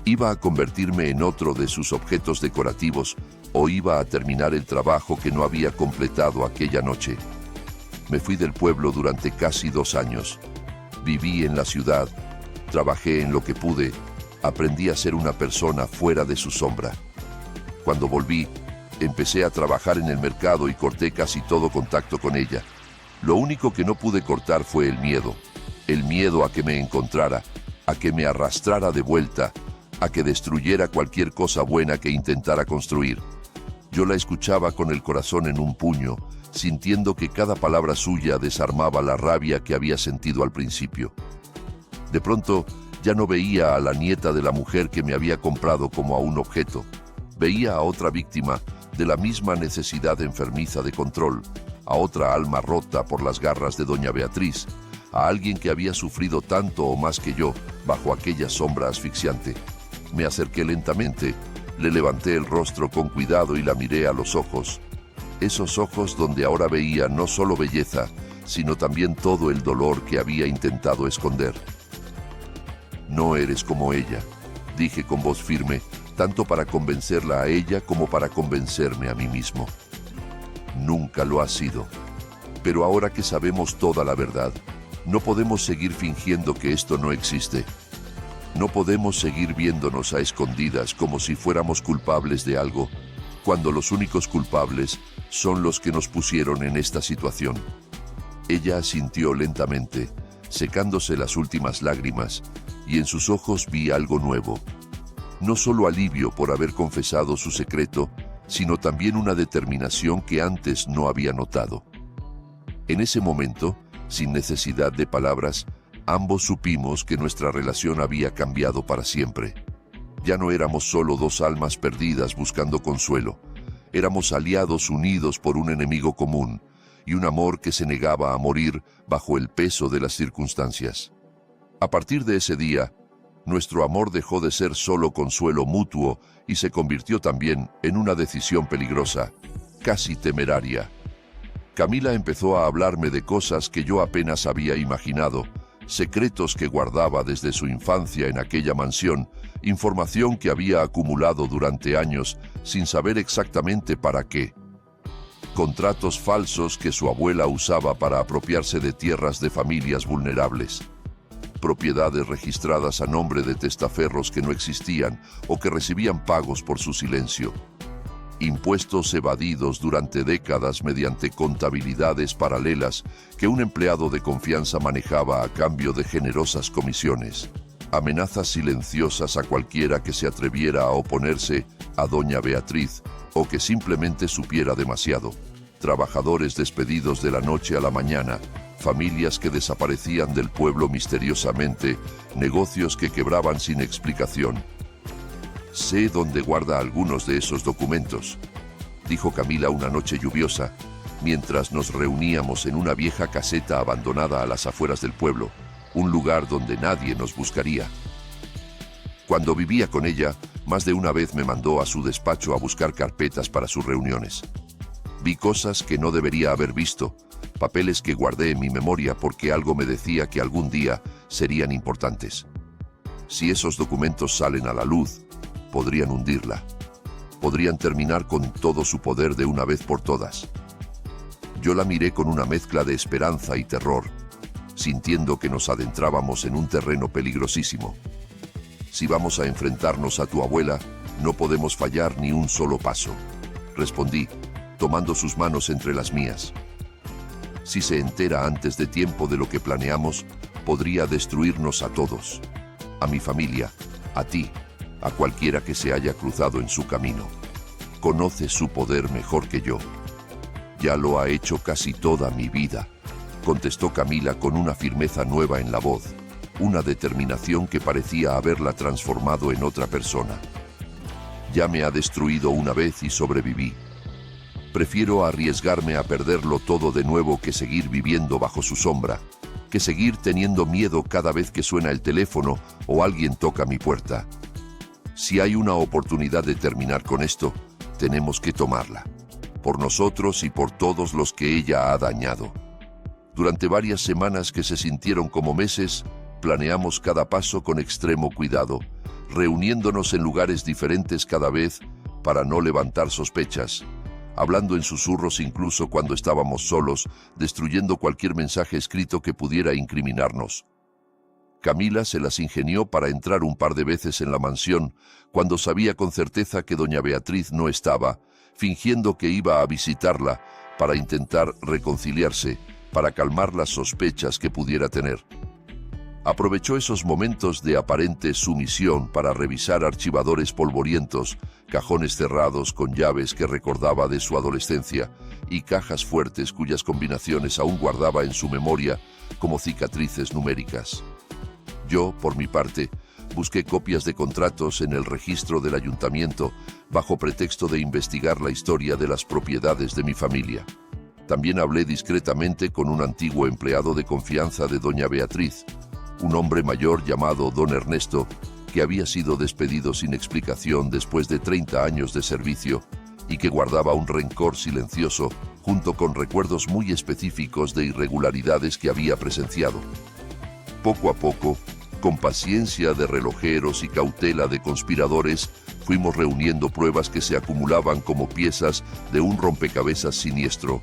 Iba a convertirme en otro de sus objetos decorativos o iba a terminar el trabajo que no había completado aquella noche. Me fui del pueblo durante casi 2 años. Viví en la ciudad, trabajé en lo que pude, aprendí a ser una persona fuera de su sombra. Cuando volví, empecé a trabajar en el mercado y corté casi todo contacto con ella. Lo único que no pude cortar fue el miedo a que me encontrara, a que me arrastrara de vuelta, a que destruyera cualquier cosa buena que intentara construir. Yo la escuchaba con el corazón en un puño, sintiendo que cada palabra suya desarmaba la rabia que había sentido al principio. De pronto, ya no veía a la nieta de la mujer que me había comprado como a un objeto. Veía a otra víctima de la misma necesidad enfermiza de control, a otra alma rota por las garras de doña Beatriz, a alguien que había sufrido tanto o más que yo bajo aquella sombra asfixiante. Me acerqué lentamente, le levanté el rostro con cuidado y la miré a los ojos. Esos ojos donde ahora veía no solo belleza, sino también todo el dolor que había intentado esconder. No eres como ella, dije con voz firme, tanto para convencerla a ella como para convencerme a mí mismo. Nunca lo has sido. Pero ahora que sabemos toda la verdad, no podemos seguir fingiendo que esto no existe. No podemos seguir viéndonos a escondidas como si fuéramos culpables de algo, cuando los únicos culpables son los que nos pusieron en esta situación. Ella asintió lentamente, secándose las últimas lágrimas, y en sus ojos vi algo nuevo. No solo alivio por haber confesado su secreto, sino también una determinación que antes no había notado. En ese momento, sin necesidad de palabras, ambos supimos que nuestra relación había cambiado para siempre. Ya no éramos solo 2 almas perdidas buscando consuelo. Éramos aliados unidos por un enemigo común y un amor que se negaba a morir bajo el peso de las circunstancias. A partir de ese día, nuestro amor dejó de ser solo consuelo mutuo y se convirtió también en una decisión peligrosa, casi temeraria. Camila empezó a hablarme de cosas que yo apenas había imaginado, secretos que guardaba desde su infancia en aquella mansión, información que había acumulado durante años sin saber exactamente para qué. contratos falsos que su abuela usaba para apropiarse de tierras de familias vulnerables, propiedades registradas a nombre de testaferros que no existían o que recibían pagos por su silencio, impuestos evadidos durante décadas mediante contabilidades paralelas que un empleado de confianza manejaba a cambio de generosas comisiones, amenazas silenciosas a cualquiera que se atreviera a oponerse a doña Beatriz o que simplemente supiera demasiado, trabajadores despedidos de la noche a la mañana, familias que desaparecían del pueblo misteriosamente, negocios que quebraban sin explicación. Sé dónde guarda algunos de esos documentos, dijo Camila una noche lluviosa, mientras nos reuníamos en una vieja caseta abandonada a las afueras del pueblo, un lugar donde nadie nos buscaría. Cuando vivía con ella, más de una vez me mandó a su despacho a buscar carpetas para sus reuniones. Vi cosas que no debería haber visto, papeles que guardé en mi memoria porque algo me decía que algún día serían importantes. Si esos documentos salen a la luz, podrían hundirla. Podrían terminar con todo su poder de una vez por todas. Yo la miré con una mezcla de esperanza y terror, sintiendo que nos adentrábamos en un terreno peligrosísimo. Si vamos a enfrentarnos a tu abuela, no podemos fallar ni un solo paso, respondí, tomando sus manos entre las mías. Si se entera antes de tiempo de lo que planeamos, podría destruirnos a todos, a mi familia, a ti, a cualquiera que se haya cruzado en su camino. Conoce su poder mejor que yo. Ya lo ha hecho casi toda mi vida, contestó Camila con una firmeza nueva en la voz, una determinación que parecía haberla transformado en otra persona. Ya me ha destruido una vez y sobreviví. Prefiero arriesgarme a perderlo todo de nuevo que seguir viviendo bajo su sombra, que seguir teniendo miedo cada vez que suena el teléfono o alguien toca mi puerta. Si hay una oportunidad de terminar con esto, tenemos que tomarla, por nosotros y por todos los que ella ha dañado. Durante varias semanas que se sintieron como meses, planeamos cada paso con extremo cuidado, reuniéndonos en lugares diferentes cada vez para no levantar sospechas, hablando en susurros incluso cuando estábamos solos, destruyendo cualquier mensaje escrito que pudiera incriminarnos. Camila se las ingenió para entrar un par de veces en la mansión cuando sabía con certeza que doña Beatriz no estaba, fingiendo que iba a visitarla para intentar reconciliarse, para calmar las sospechas que pudiera tener. Aprovechó esos momentos de aparente sumisión para revisar archivadores polvorientos, cajones cerrados con llaves que recordaba de su adolescencia y cajas fuertes cuyas combinaciones aún guardaba en su memoria como cicatrices numéricas. Yo, por mi parte, busqué copias de contratos en el registro del ayuntamiento bajo pretexto de investigar la historia de las propiedades de mi familia. También hablé discretamente con un antiguo empleado de confianza de doña Beatriz, un hombre mayor llamado don Ernesto, que había sido despedido sin explicación después de 30 años de servicio y que guardaba un rencor silencioso junto con recuerdos muy específicos de irregularidades que había presenciado. Poco a poco, con paciencia de relojeros y cautela de conspiradores, fuimos reuniendo pruebas que se acumulaban como piezas de un rompecabezas siniestro,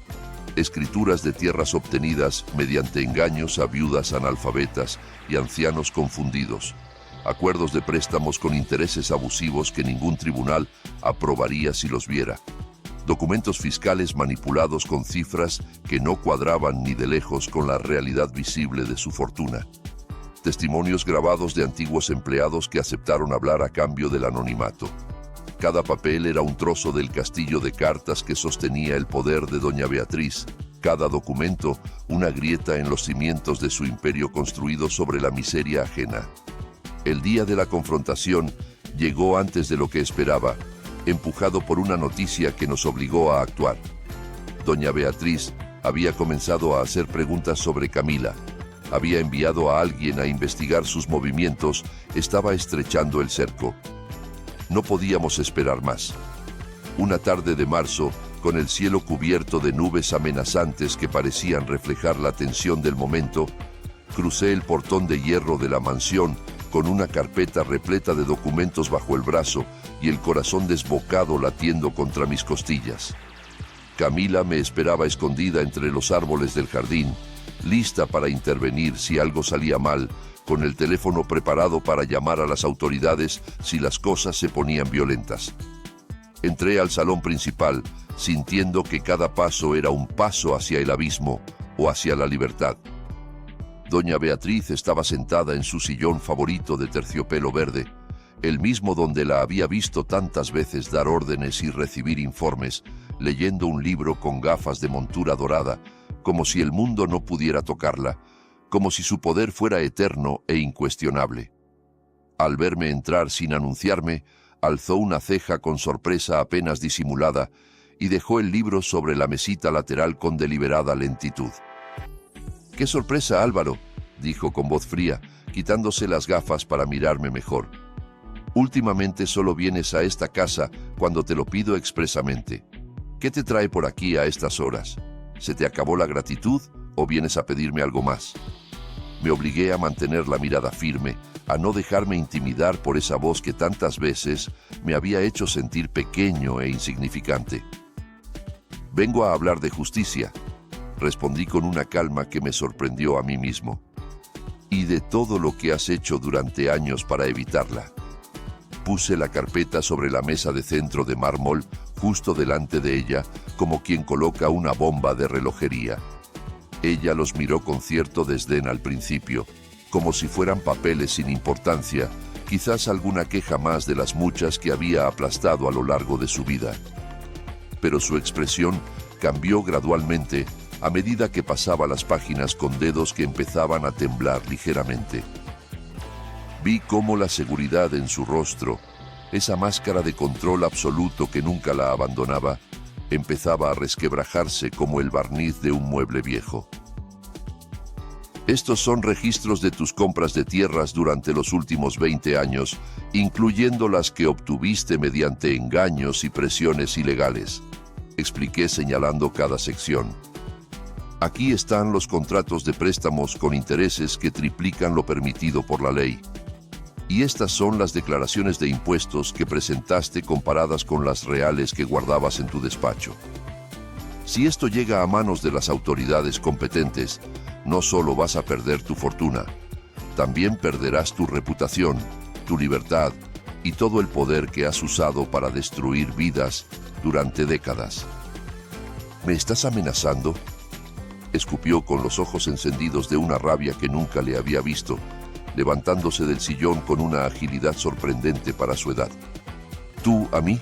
escrituras de tierras obtenidas mediante engaños a viudas analfabetas y ancianos confundidos, acuerdos de préstamos con intereses abusivos que ningún tribunal aprobaría si los viera, documentos fiscales manipulados con cifras que no cuadraban ni de lejos con la realidad visible de su fortuna, testimonios grabados de antiguos empleados que aceptaron hablar a cambio del anonimato. Cada papel era un trozo del castillo de cartas que sostenía el poder de doña Beatriz, cada documento una grieta en los cimientos de su imperio construido sobre la miseria ajena. El día de la confrontación llegó antes de lo que esperaba, empujado por una noticia que nos obligó a actuar. Doña Beatriz había comenzado a hacer preguntas sobre Camila, había enviado a alguien a investigar sus movimientos, estaba estrechando el cerco. No podíamos esperar más. Una tarde de marzo, con el cielo cubierto de nubes amenazantes que parecían reflejar la tensión del momento, crucé el portón de hierro de la mansión con una carpeta repleta de documentos bajo el brazo y el corazón desbocado latiendo contra mis costillas. Camila me esperaba escondida entre los árboles del jardín, lista para intervenir si algo salía mal, con el teléfono preparado para llamar a las autoridades si las cosas se ponían violentas. Entré al salón principal, sintiendo que cada paso era un paso hacia el abismo o hacia la libertad. Doña Beatriz estaba sentada en su sillón favorito de terciopelo verde, el mismo donde la había visto tantas veces dar órdenes y recibir informes, leyendo un libro con gafas de montura dorada, como si el mundo no pudiera tocarla, como si su poder fuera eterno e incuestionable. Al verme entrar sin anunciarme, alzó una ceja con sorpresa apenas disimulada y dejó el libro sobre la mesita lateral con deliberada lentitud. «¡Qué sorpresa, Álvaro!», dijo con voz fría, quitándose las gafas para mirarme mejor. «Últimamente solo vienes a esta casa cuando te lo pido expresamente. ¿Qué te trae por aquí a estas horas? ¿Se te acabó la gratitud o vienes a pedirme algo más?». Me obligué a mantener la mirada firme, a no dejarme intimidar por esa voz que tantas veces me había hecho sentir pequeño e insignificante. «Vengo a hablar de justicia», respondí con una calma que me sorprendió a mí mismo. «Y de todo lo que has hecho durante años para evitarla». Puse la carpeta sobre la mesa de centro de mármol, justo delante de ella, como quien coloca una bomba de relojería. Ella los miró con cierto desdén al principio, como si fueran papeles sin importancia, quizás alguna queja más de las muchas que había aplastado a lo largo de su vida. Pero su expresión cambió gradualmente a medida que pasaba las páginas con dedos que empezaban a temblar ligeramente. Vi cómo la seguridad en su rostro, esa máscara de control absoluto que nunca la abandonaba, empezaba a resquebrajarse como el barniz de un mueble viejo. «Estos son registros de tus compras de tierras durante los últimos 20 años, incluyendo las que obtuviste mediante engaños y presiones ilegales», expliqué señalando cada sección. «Aquí están los contratos de préstamos con intereses que triplican lo permitido por la ley. Y estas son las declaraciones de impuestos que presentaste comparadas con las reales que guardabas en tu despacho. Si esto llega a manos de las autoridades competentes, no solo vas a perder tu fortuna, también perderás tu reputación, tu libertad y todo el poder que has usado para destruir vidas durante décadas». «¿Me estás amenazando?», escupió con los ojos encendidos de una rabia que nunca le había visto, levantándose del sillón con una agilidad sorprendente para su edad. «¿Tú a mí?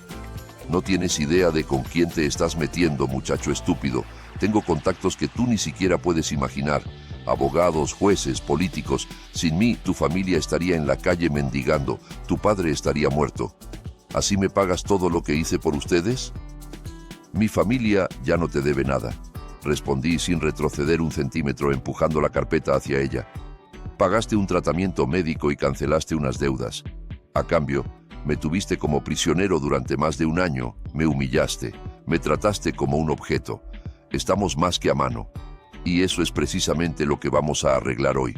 No tienes idea de con quién te estás metiendo, muchacho estúpido. Tengo contactos que tú ni siquiera puedes imaginar. Abogados, jueces, políticos. Sin mí, tu familia estaría en la calle mendigando. Tu padre estaría muerto. ¿Así me pagas todo lo que hice por ustedes?». «Mi familia ya no te debe nada», respondí sin retroceder un centímetro, empujando la carpeta hacia ella. «Pagaste un tratamiento médico y cancelaste unas deudas. A cambio, me tuviste como prisionero durante más de un año, me humillaste, me trataste como un objeto. Estamos más que a mano. Y eso es precisamente lo que vamos a arreglar hoy.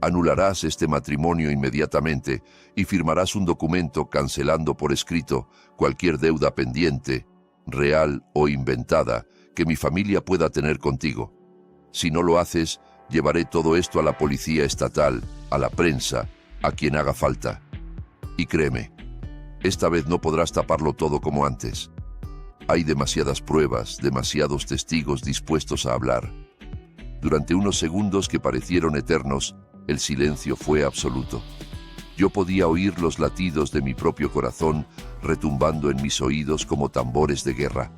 Anularás este matrimonio inmediatamente y firmarás un documento cancelando por escrito cualquier deuda pendiente, real o inventada, que mi familia pueda tener contigo. Si no lo haces, llevaré todo esto a la policía estatal, a la prensa, a quien haga falta. Y créeme, esta vez no podrás taparlo todo como antes. Hay demasiadas pruebas, demasiados testigos dispuestos a hablar». Durante unos segundos que parecieron eternos, el silencio fue absoluto. Yo podía oír los latidos de mi propio corazón retumbando en mis oídos como tambores de guerra.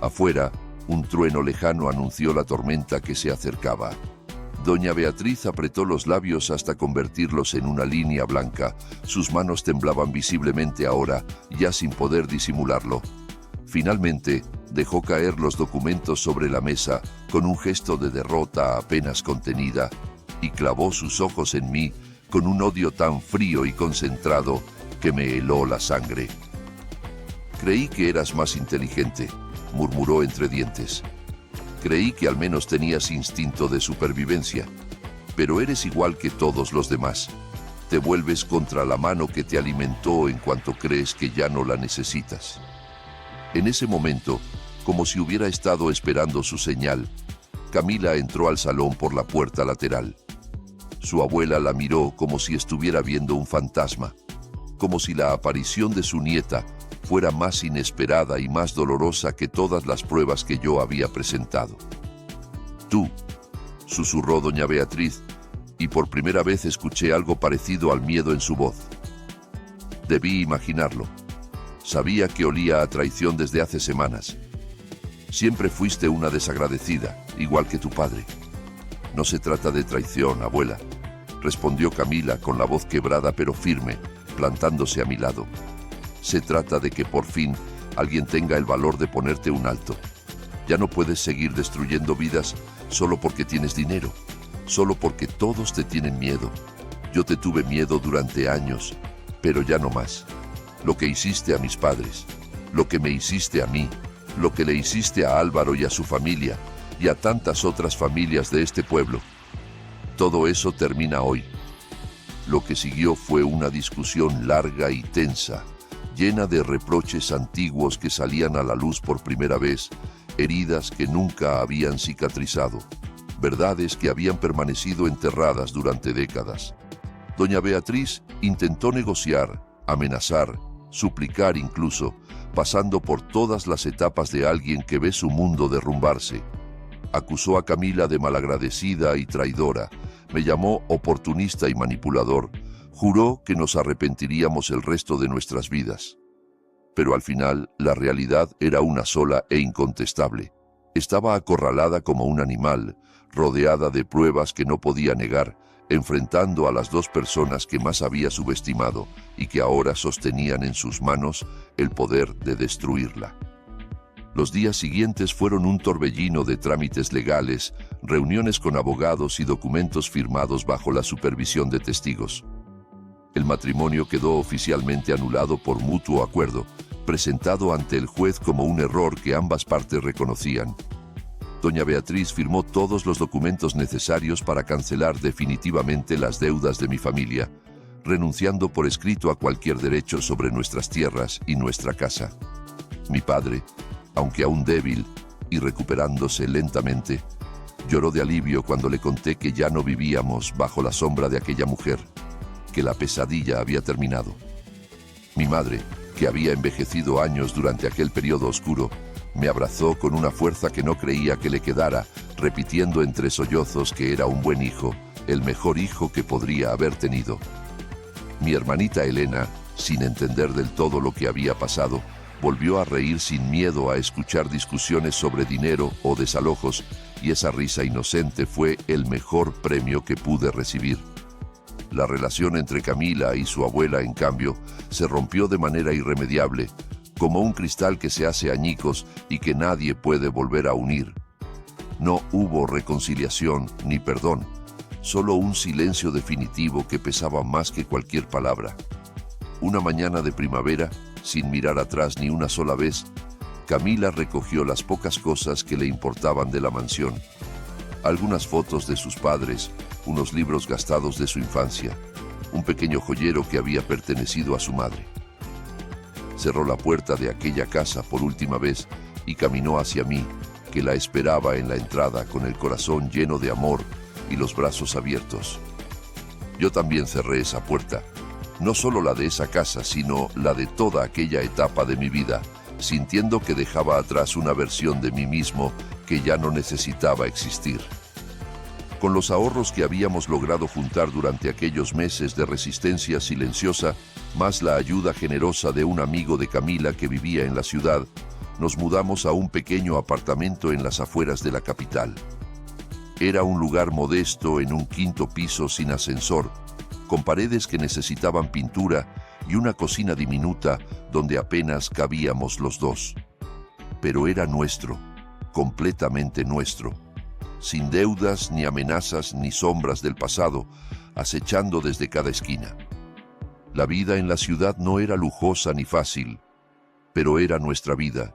Afuera, un trueno lejano anunció la tormenta que se acercaba. Doña Beatriz apretó los labios hasta convertirlos en una línea blanca. Sus manos temblaban visiblemente ahora, ya sin poder disimularlo. Finalmente, dejó caer los documentos sobre la mesa con un gesto de derrota apenas contenida y clavó sus ojos en mí con un odio tan frío y concentrado que me heló la sangre. «Creí que eras más inteligente», murmuró entre dientes. «Creí que al menos tenías instinto de supervivencia, pero eres igual que todos los demás. Te vuelves contra la mano que te alimentó en cuanto crees que ya no la necesitas». En ese momento, como si hubiera estado esperando su señal. Camila entró al salón por la puerta lateral. Su abuela la miró como si estuviera viendo un fantasma, como si la aparición de su nieta fuera más inesperada y más dolorosa que todas las pruebas que yo había presentado. «Tú», susurró doña Beatriz, y por primera vez escuché algo parecido al miedo en su voz. Debí imaginarlo. Sabía que olía a traición desde hace semanas. Siempre fuiste una desagradecida, igual que tu padre. No se trata de traición, abuela, respondió Camila con la voz quebrada pero firme, plantándose a mi lado. Se trata de que por fin alguien tenga el valor de ponerte un alto. Ya no puedes seguir destruyendo vidas solo porque tienes dinero, solo porque todos te tienen miedo. Yo te tuve miedo durante años, pero ya no más. Lo que hiciste a mis padres, lo que me hiciste a mí, lo que le hiciste a Álvaro y a su familia, y a tantas otras familias de este pueblo. Todo eso termina hoy. Lo que siguió fue una discusión larga y tensa, llena de reproches antiguos que salían a la luz por primera vez, heridas que nunca habían cicatrizado, verdades que habían permanecido enterradas durante décadas. Doña Beatriz intentó negociar, amenazar, suplicar incluso, pasando por todas las etapas de alguien que ve su mundo derrumbarse. Acusó a Camila de malagradecida y traidora, me llamó oportunista y manipulador, juró que nos arrepentiríamos el resto de nuestras vidas. Pero al final, la realidad era una sola e incontestable. Estaba acorralada como un animal, rodeada de pruebas que no podía negar, enfrentando a las dos personas que más había subestimado y que ahora sostenían en sus manos el poder de destruirla. Los días siguientes fueron un torbellino de trámites legales, reuniones con abogados y documentos firmados bajo la supervisión de testigos. El matrimonio quedó oficialmente anulado por mutuo acuerdo, presentado ante el juez como un error que ambas partes reconocían. Doña Beatriz firmó todos los documentos necesarios para cancelar definitivamente las deudas de mi familia, renunciando por escrito a cualquier derecho sobre nuestras tierras y nuestra casa. Mi padre, aunque aún débil y recuperándose lentamente, lloró de alivio cuando le conté que ya no vivíamos bajo la sombra de aquella mujer, que la pesadilla había terminado. Mi madre, que había envejecido años durante aquel periodo oscuro, me abrazó con una fuerza que no creía que le quedara, repitiendo entre sollozos que era un buen hijo, el mejor hijo que podría haber tenido. Mi hermanita Elena, sin entender del todo lo que había pasado, volvió a reír sin miedo a escuchar discusiones sobre dinero o desalojos, y esa risa inocente fue el mejor premio que pude recibir. La relación entre Camila y su abuela, en cambio, se rompió de manera irremediable, como un cristal que se hace añicos y que nadie puede volver a unir. No hubo reconciliación ni perdón, solo un silencio definitivo que pesaba más que cualquier palabra. Una mañana de primavera, sin mirar atrás ni una sola vez, Camila recogió las pocas cosas que le importaban de la mansión. Algunas fotos de sus padres, unos libros gastados de su infancia, un pequeño joyero que había pertenecido a su madre. Cerró la puerta de aquella casa por última vez y caminó hacia mí, que la esperaba en la entrada con el corazón lleno de amor y los brazos abiertos. Yo también cerré esa puerta, no solo la de esa casa, sino la de toda aquella etapa de mi vida, sintiendo que dejaba atrás una versión de mí mismo que ya no necesitaba existir. Con los ahorros que habíamos logrado juntar durante aquellos meses de resistencia silenciosa, más la ayuda generosa de un amigo de Camila que vivía en la ciudad, nos mudamos a un pequeño apartamento en las afueras de la capital. Era un lugar modesto en un quinto piso sin ascensor, con paredes que necesitaban pintura y una cocina diminuta donde apenas cabíamos los dos. Pero era nuestro, completamente nuestro, sin deudas ni amenazas ni sombras del pasado, acechando desde cada esquina. La vida en la ciudad no era lujosa ni fácil, pero era nuestra vida,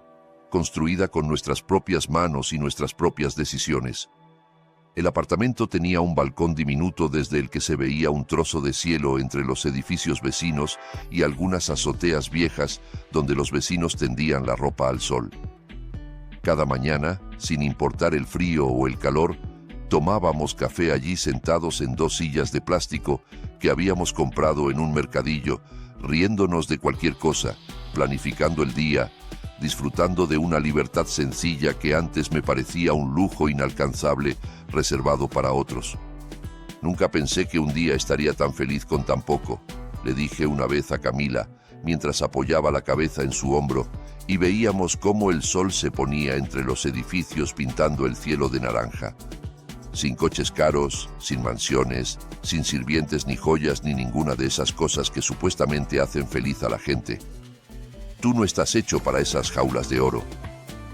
construida con nuestras propias manos y nuestras propias decisiones. El apartamento tenía un balcón diminuto desde el que se veía un trozo de cielo entre los edificios vecinos y algunas azoteas viejas donde los vecinos tendían la ropa al sol. Cada mañana, sin importar el frío o el calor, tomábamos café allí sentados en 2 sillas de plástico que habíamos comprado en un mercadillo, riéndonos de cualquier cosa, planificando el día, disfrutando de una libertad sencilla que antes me parecía un lujo inalcanzable reservado para otros. Nunca pensé que un día estaría tan feliz con tan poco, le dije una vez a Camila, mientras apoyaba la cabeza en su hombro y veíamos cómo el sol se ponía entre los edificios pintando el cielo de naranja. Sin coches caros, sin mansiones, sin sirvientes ni joyas ni ninguna de esas cosas que supuestamente hacen feliz a la gente. Tú no estás hecho para esas jaulas de oro,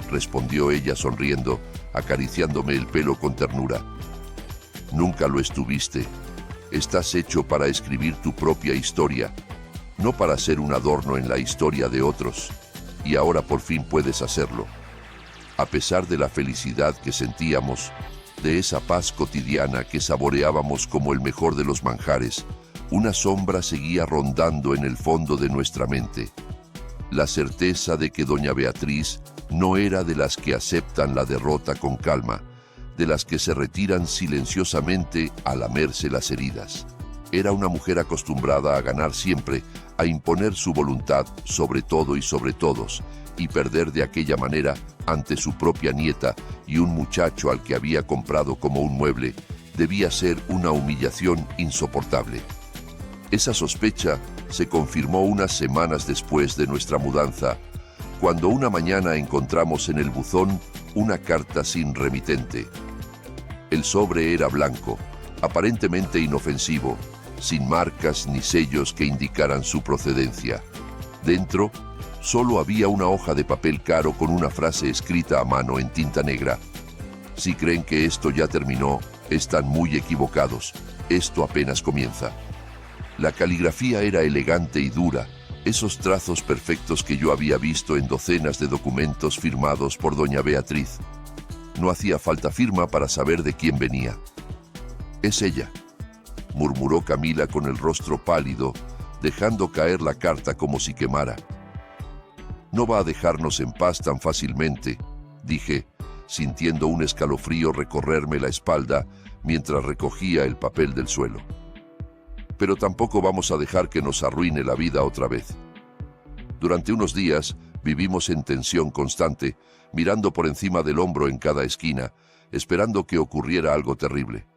respondió ella sonriendo, acariciándome el pelo con ternura. Nunca lo estuviste. Estás hecho para escribir tu propia historia, no para ser un adorno en la historia de otros. Y ahora por fin puedes hacerlo. A pesar de la felicidad que sentíamos, de esa paz cotidiana que saboreábamos como el mejor de los manjares, una sombra seguía rondando en el fondo de nuestra mente. La certeza de que doña Beatriz no era de las que aceptan la derrota con calma, de las que se retiran silenciosamente a lamerse las heridas. Era una mujer acostumbrada a ganar siempre, a imponer su voluntad sobre todo y sobre todos, y perder de aquella manera ante su propia nieta y un muchacho al que había comprado como un mueble, debía ser una humillación insoportable. Esa sospecha se confirmó unas semanas después de nuestra mudanza, cuando una mañana encontramos en el buzón una carta sin remitente. El sobre era blanco, aparentemente inofensivo, sin marcas ni sellos que indicaran su procedencia. Dentro, solo había una hoja de papel caro con una frase escrita a mano en tinta negra. Si creen que esto ya terminó, están muy equivocados. Esto apenas comienza. La caligrafía era elegante y dura, esos trazos perfectos que yo había visto en docenas de documentos firmados por doña Beatriz. No hacía falta firma para saber de quién venía. «Es ella», murmuró Camila con el rostro pálido, dejando caer la carta como si quemara. «No va a dejarnos en paz tan fácilmente», dije, sintiendo un escalofrío recorrerme la espalda mientras recogía el papel del suelo. «Pero tampoco vamos a dejar que nos arruine la vida otra vez». Durante unos días vivimos en tensión constante, mirando por encima del hombro en cada esquina, esperando que ocurriera algo terrible.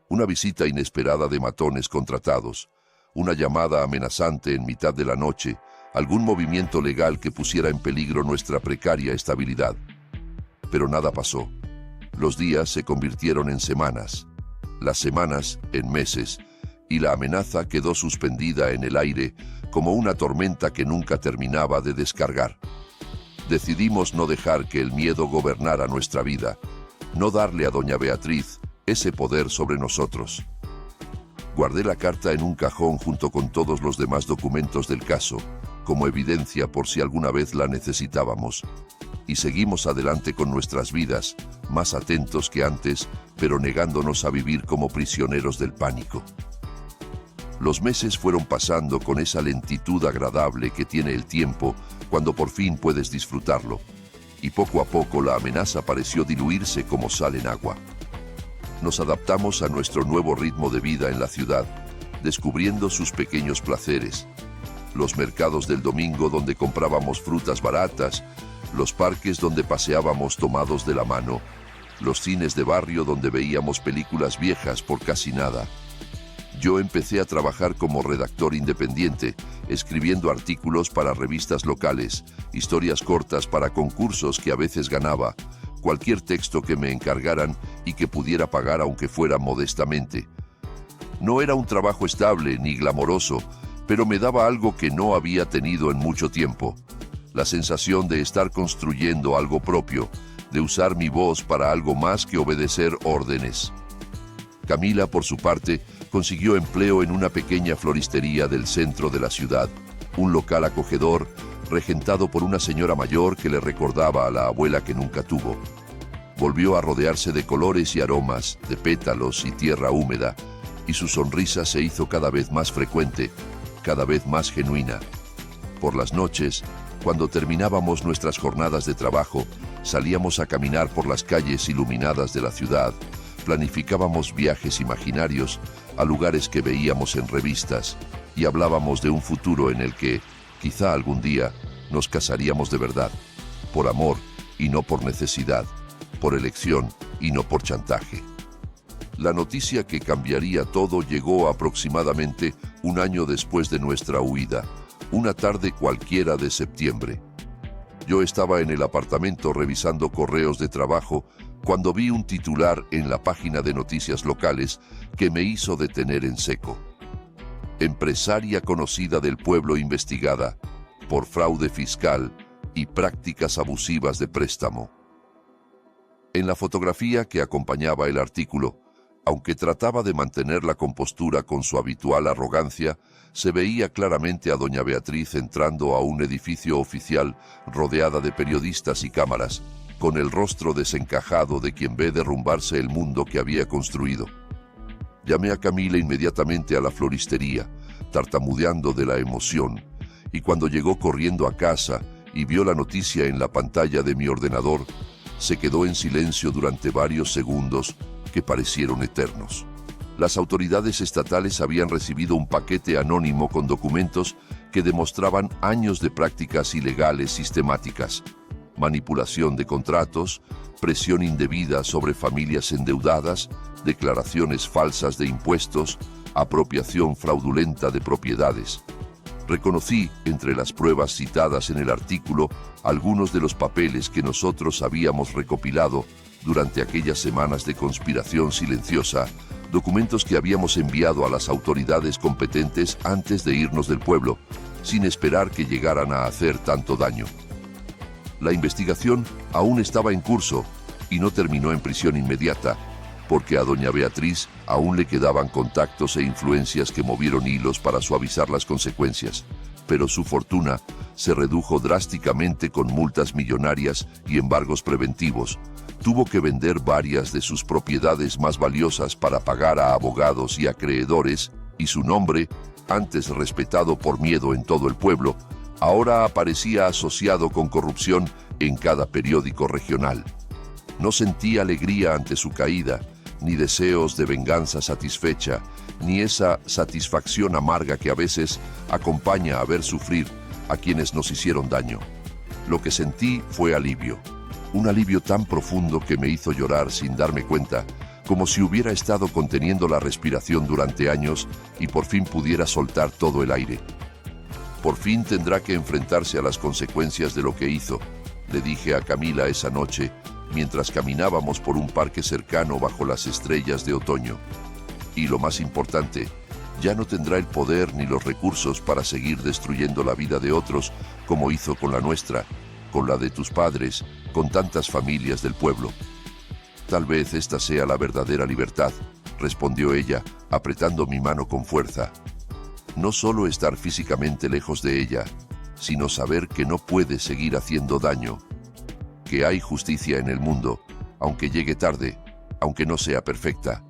Una visita inesperada de matones contratados, una llamada amenazante en mitad de la noche, algún movimiento legal que pusiera en peligro nuestra precaria estabilidad. Pero nada pasó. Los días se convirtieron en semanas, las semanas en meses, y la amenaza quedó suspendida en el aire como una tormenta que nunca terminaba de descargar. Decidimos no dejar que el miedo gobernara nuestra vida, no darle a doña Beatriz ese poder sobre nosotros. Guardé la carta en un cajón junto con todos los demás documentos del caso, como evidencia por si alguna vez la necesitábamos. Y seguimos adelante con nuestras vidas, más atentos que antes, pero negándonos a vivir como prisioneros del pánico. Los meses fueron pasando con esa lentitud agradable que tiene el tiempo cuando por fin puedes disfrutarlo, y poco a poco la amenaza pareció diluirse como sal en agua. Nos adaptamos a nuestro nuevo ritmo de vida en la ciudad, descubriendo sus pequeños placeres, los mercados del domingo donde comprábamos frutas baratas, los parques donde paseábamos tomados de la mano, los cines de barrio donde veíamos películas viejas por casi nada. Yo empecé a trabajar como redactor independiente, escribiendo artículos para revistas locales, historias cortas para concursos que a veces ganaba, cualquier texto que me encargaran y que pudiera pagar aunque fuera modestamente. No era un trabajo estable ni glamoroso, pero me daba algo que no había tenido en mucho tiempo: la sensación de estar construyendo algo propio, de usar mi voz para algo más que obedecer órdenes. Camila, por su parte, consiguió empleo en una pequeña floristería del centro de la ciudad, un local acogedor, regentado por una señora mayor que le recordaba a la abuela que nunca tuvo. Volvió a rodearse de colores y aromas, de pétalos y tierra húmeda, y su sonrisa se hizo cada vez más frecuente, cada vez más genuina. Por las noches, cuando terminábamos nuestras jornadas de trabajo, Salíamos a caminar por las calles iluminadas de la ciudad, planificábamos viajes imaginarios a lugares que veíamos en revistas y hablábamos de un futuro en el que, quizá algún día, nos casaríamos de verdad, por amor y no por necesidad, por elección y no por chantaje. La noticia que cambiaría todo llegó aproximadamente un año después de nuestra huida, una tarde cualquiera de septiembre. Yo estaba en el apartamento revisando correos de trabajo cuando vi un titular en la página de noticias locales que me hizo detener en seco. Empresaria conocida del pueblo investigada por fraude fiscal y prácticas abusivas de préstamo. En la fotografía que acompañaba el artículo, aunque trataba de mantener la compostura con su habitual arrogancia, se veía claramente a doña Beatriz entrando a un edificio oficial rodeada de periodistas y cámaras, con el rostro desencajado de quien ve derrumbarse el mundo que había construido. Llamé a Camila inmediatamente a la floristería, tartamudeando de la emoción, y cuando llegó corriendo a casa y vio la noticia en la pantalla de mi ordenador, se quedó en silencio durante varios segundos que parecieron eternos. Las autoridades estatales habían recibido un paquete anónimo con documentos que demostraban años de prácticas ilegales sistemáticas, manipulación de contratos, presión indebida sobre familias endeudadas, declaraciones falsas de impuestos, apropiación fraudulenta de propiedades. Reconocí, entre las pruebas citadas en el artículo, algunos de los papeles que nosotros habíamos recopilado durante aquellas semanas de conspiración silenciosa, documentos que habíamos enviado a las autoridades competentes antes de irnos del pueblo, sin esperar que llegaran a hacer tanto daño. La investigación aún estaba en curso y no terminó en prisión inmediata, porque a doña Beatriz aún le quedaban contactos e influencias que movieron hilos para suavizar las consecuencias, pero su fortuna se redujo drásticamente con multas millonarias y embargos preventivos. Tuvo que vender varias de sus propiedades más valiosas para pagar a abogados y acreedores, y su nombre, antes respetado por miedo en todo el pueblo, ahora aparecía asociado con corrupción en cada periódico regional. No sentí alegría ante su caída, ni deseos de venganza satisfecha, ni esa satisfacción amarga que a veces acompaña a ver sufrir a quienes nos hicieron daño. Lo que sentí fue alivio, un alivio tan profundo que me hizo llorar sin darme cuenta, como si hubiera estado conteniendo la respiración durante años y por fin pudiera soltar todo el aire. Por fin tendrá que enfrentarse a las consecuencias de lo que hizo, le dije a Camila esa noche, mientras caminábamos por un parque cercano bajo las estrellas de otoño. Y lo más importante, ya no tendrá el poder ni los recursos para seguir destruyendo la vida de otros como hizo con la nuestra, con la de tus padres, con tantas familias del pueblo. Tal vez esta sea la verdadera libertad, respondió ella, apretando mi mano con fuerza. No solo estar físicamente lejos de ella, sino saber que no puede seguir haciendo daño, que hay justicia en el mundo, aunque llegue tarde, aunque no sea perfecta.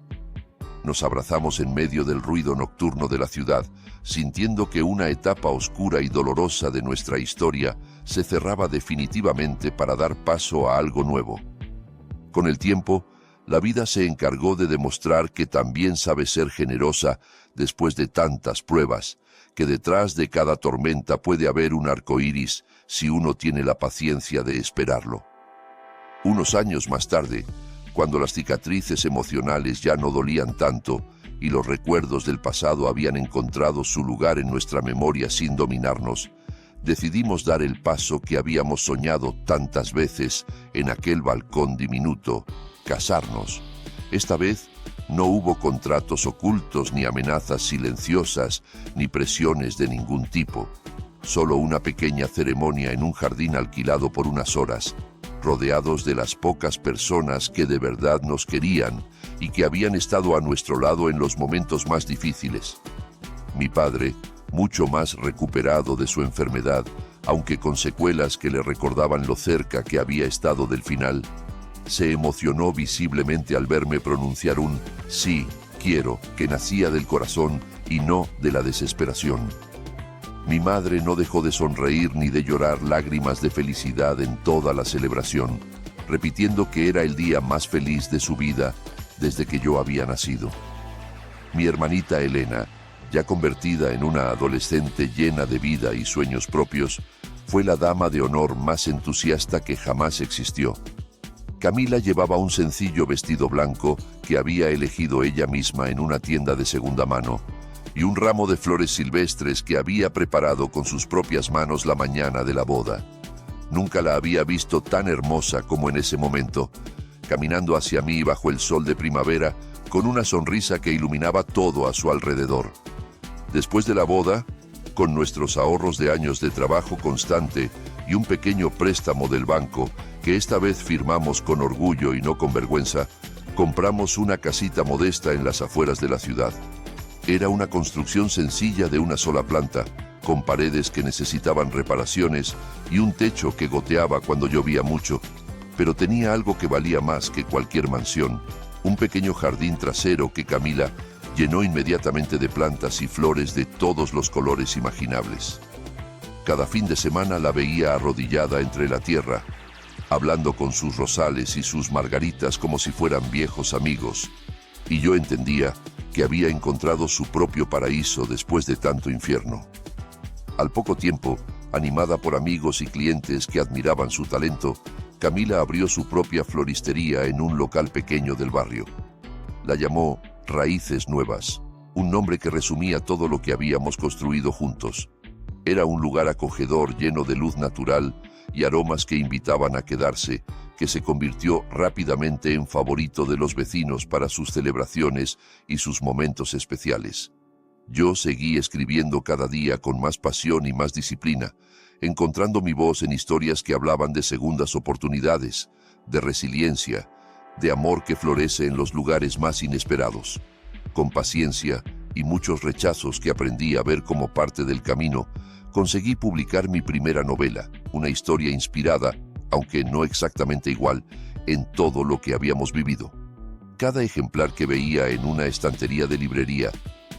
Nos abrazamos en medio del ruido nocturno de la ciudad, sintiendo que una etapa oscura y dolorosa de nuestra historia se cerraba definitivamente para dar paso a algo nuevo. Con el tiempo, la vida se encargó de demostrar que también sabe ser generosa después de tantas pruebas, que detrás de cada tormenta puede haber un arco iris si uno tiene la paciencia de esperarlo. Unos años más tarde, cuando las cicatrices emocionales ya no dolían tanto y los recuerdos del pasado habían encontrado su lugar en nuestra memoria sin dominarnos, decidimos dar el paso que habíamos soñado tantas veces en aquel balcón diminuto, casarnos. Esta vez no hubo contratos ocultos, ni amenazas silenciosas, ni presiones de ningún tipo. Solo una pequeña ceremonia en un jardín alquilado por unas horas, rodeados de las pocas personas que de verdad nos querían y que habían estado a nuestro lado en los momentos más difíciles. Mi padre, mucho más recuperado de su enfermedad, aunque con secuelas que le recordaban lo cerca que había estado del final, se emocionó visiblemente al verme pronunciar un «sí, quiero», que nacía del corazón y no de la desesperación. Mi madre no dejó de sonreír ni de llorar lágrimas de felicidad en toda la celebración, repitiendo que era el día más feliz de su vida desde que yo había nacido. Mi hermanita Elena, ya convertida en una adolescente llena de vida y sueños propios, fue la dama de honor más entusiasta que jamás existió. Camila llevaba un sencillo vestido blanco que había elegido ella misma en una tienda de segunda mano y un ramo de flores silvestres que había preparado con sus propias manos la mañana de la boda. Nunca la había visto tan hermosa como en ese momento, caminando hacia mí bajo el sol de primavera con una sonrisa que iluminaba todo a su alrededor. Después de la boda, con nuestros ahorros de años de trabajo constante y un pequeño préstamo del banco, que esta vez firmamos con orgullo y no con vergüenza, compramos una casita modesta en las afueras de la ciudad. Era una construcción sencilla de una sola planta, con paredes que necesitaban reparaciones y un techo que goteaba cuando llovía mucho, pero tenía algo que valía más que cualquier mansión, un pequeño jardín trasero que Camila llenó inmediatamente de plantas y flores de todos los colores imaginables. Cada fin de semana la veía arrodillada entre la tierra, hablando con sus rosales y sus margaritas como si fueran viejos amigos, y yo entendía que había encontrado su propio paraíso después de tanto infierno. Al poco tiempo, animada por amigos y clientes que admiraban su talento, Camila abrió su propia floristería en un local pequeño del barrio. La llamó Raíces Nuevas, un nombre que resumía todo lo que habíamos construido juntos. Era un lugar acogedor lleno de luz natural y aromas que invitaban a quedarse, que se convirtió rápidamente en favorito de los vecinos para sus celebraciones y sus momentos especiales. Yo seguí escribiendo cada día con más pasión y más disciplina, encontrando mi voz en historias que hablaban de segundas oportunidades, de resiliencia, de amor que florece en los lugares más inesperados. Con paciencia y muchos rechazos que aprendí a ver como parte del camino, conseguí publicar mi primera novela, una historia inspirada, aunque no exactamente igual, en todo lo que habíamos vivido. Cada ejemplar que veía en una estantería de librería,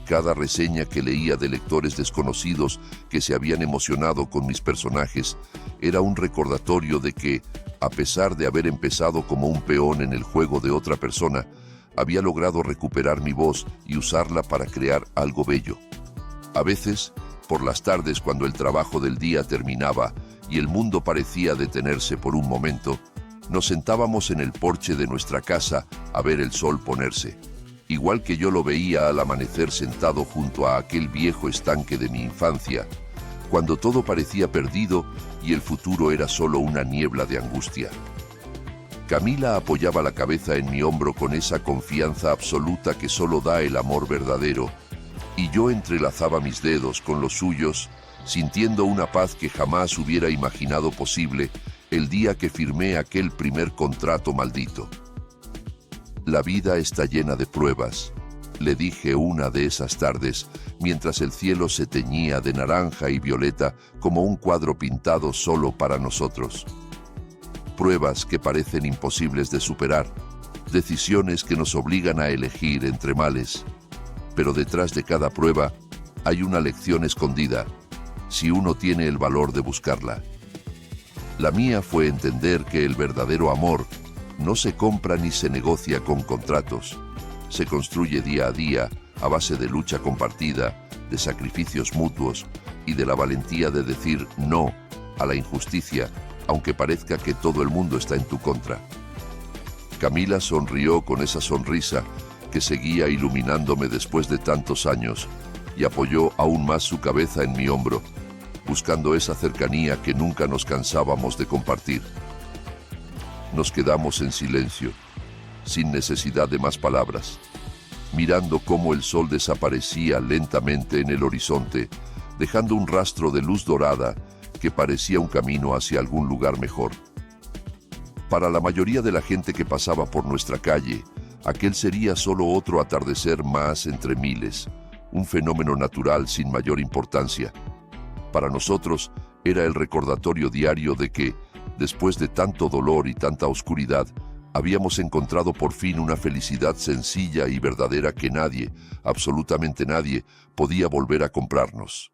cada reseña que leía de lectores desconocidos que se habían emocionado con mis personajes, era un recordatorio de que, a pesar de haber empezado como un peón en el juego de otra persona, había logrado recuperar mi voz y usarla para crear algo bello. A veces, por las tardes cuando el trabajo del día terminaba y el mundo parecía detenerse por un momento, nos sentábamos en el porche de nuestra casa a ver el sol ponerse, igual que yo lo veía al amanecer sentado junto a aquel viejo estanque de mi infancia, cuando todo parecía perdido y el futuro era solo una niebla de angustia. Camila apoyaba la cabeza en mi hombro con esa confianza absoluta que solo da el amor verdadero, y yo entrelazaba mis dedos con los suyos, sintiendo una paz que jamás hubiera imaginado posible el día que firmé aquel primer contrato maldito. La vida está llena de pruebas, le dije una de esas tardes, mientras el cielo se teñía de naranja y violeta como un cuadro pintado solo para nosotros. Pruebas que parecen imposibles de superar, decisiones que nos obligan a elegir entre males. Pero detrás de cada prueba hay una lección escondida, si uno tiene el valor de buscarla. La mía fue entender que el verdadero amor no se compra ni se negocia con contratos. Se construye día a día a base de lucha compartida, de sacrificios mutuos y de la valentía de decir no a la injusticia, aunque parezca que todo el mundo está en tu contra. Camila sonrió con esa sonrisa que seguía iluminándome después de tantos años y apoyó aún más su cabeza en mi hombro, buscando esa cercanía que nunca nos cansábamos de compartir. Nos quedamos en silencio, sin necesidad de más palabras, mirando cómo el sol desaparecía lentamente en el horizonte, dejando un rastro de luz dorada que parecía un camino hacia algún lugar mejor. Para la mayoría de la gente que pasaba por nuestra calle, aquel sería solo otro atardecer más entre miles, un fenómeno natural sin mayor importancia. Para nosotros era el recordatorio diario de que, después de tanto dolor y tanta oscuridad, habíamos encontrado por fin una felicidad sencilla y verdadera que nadie, absolutamente nadie, podía volver a comprarnos.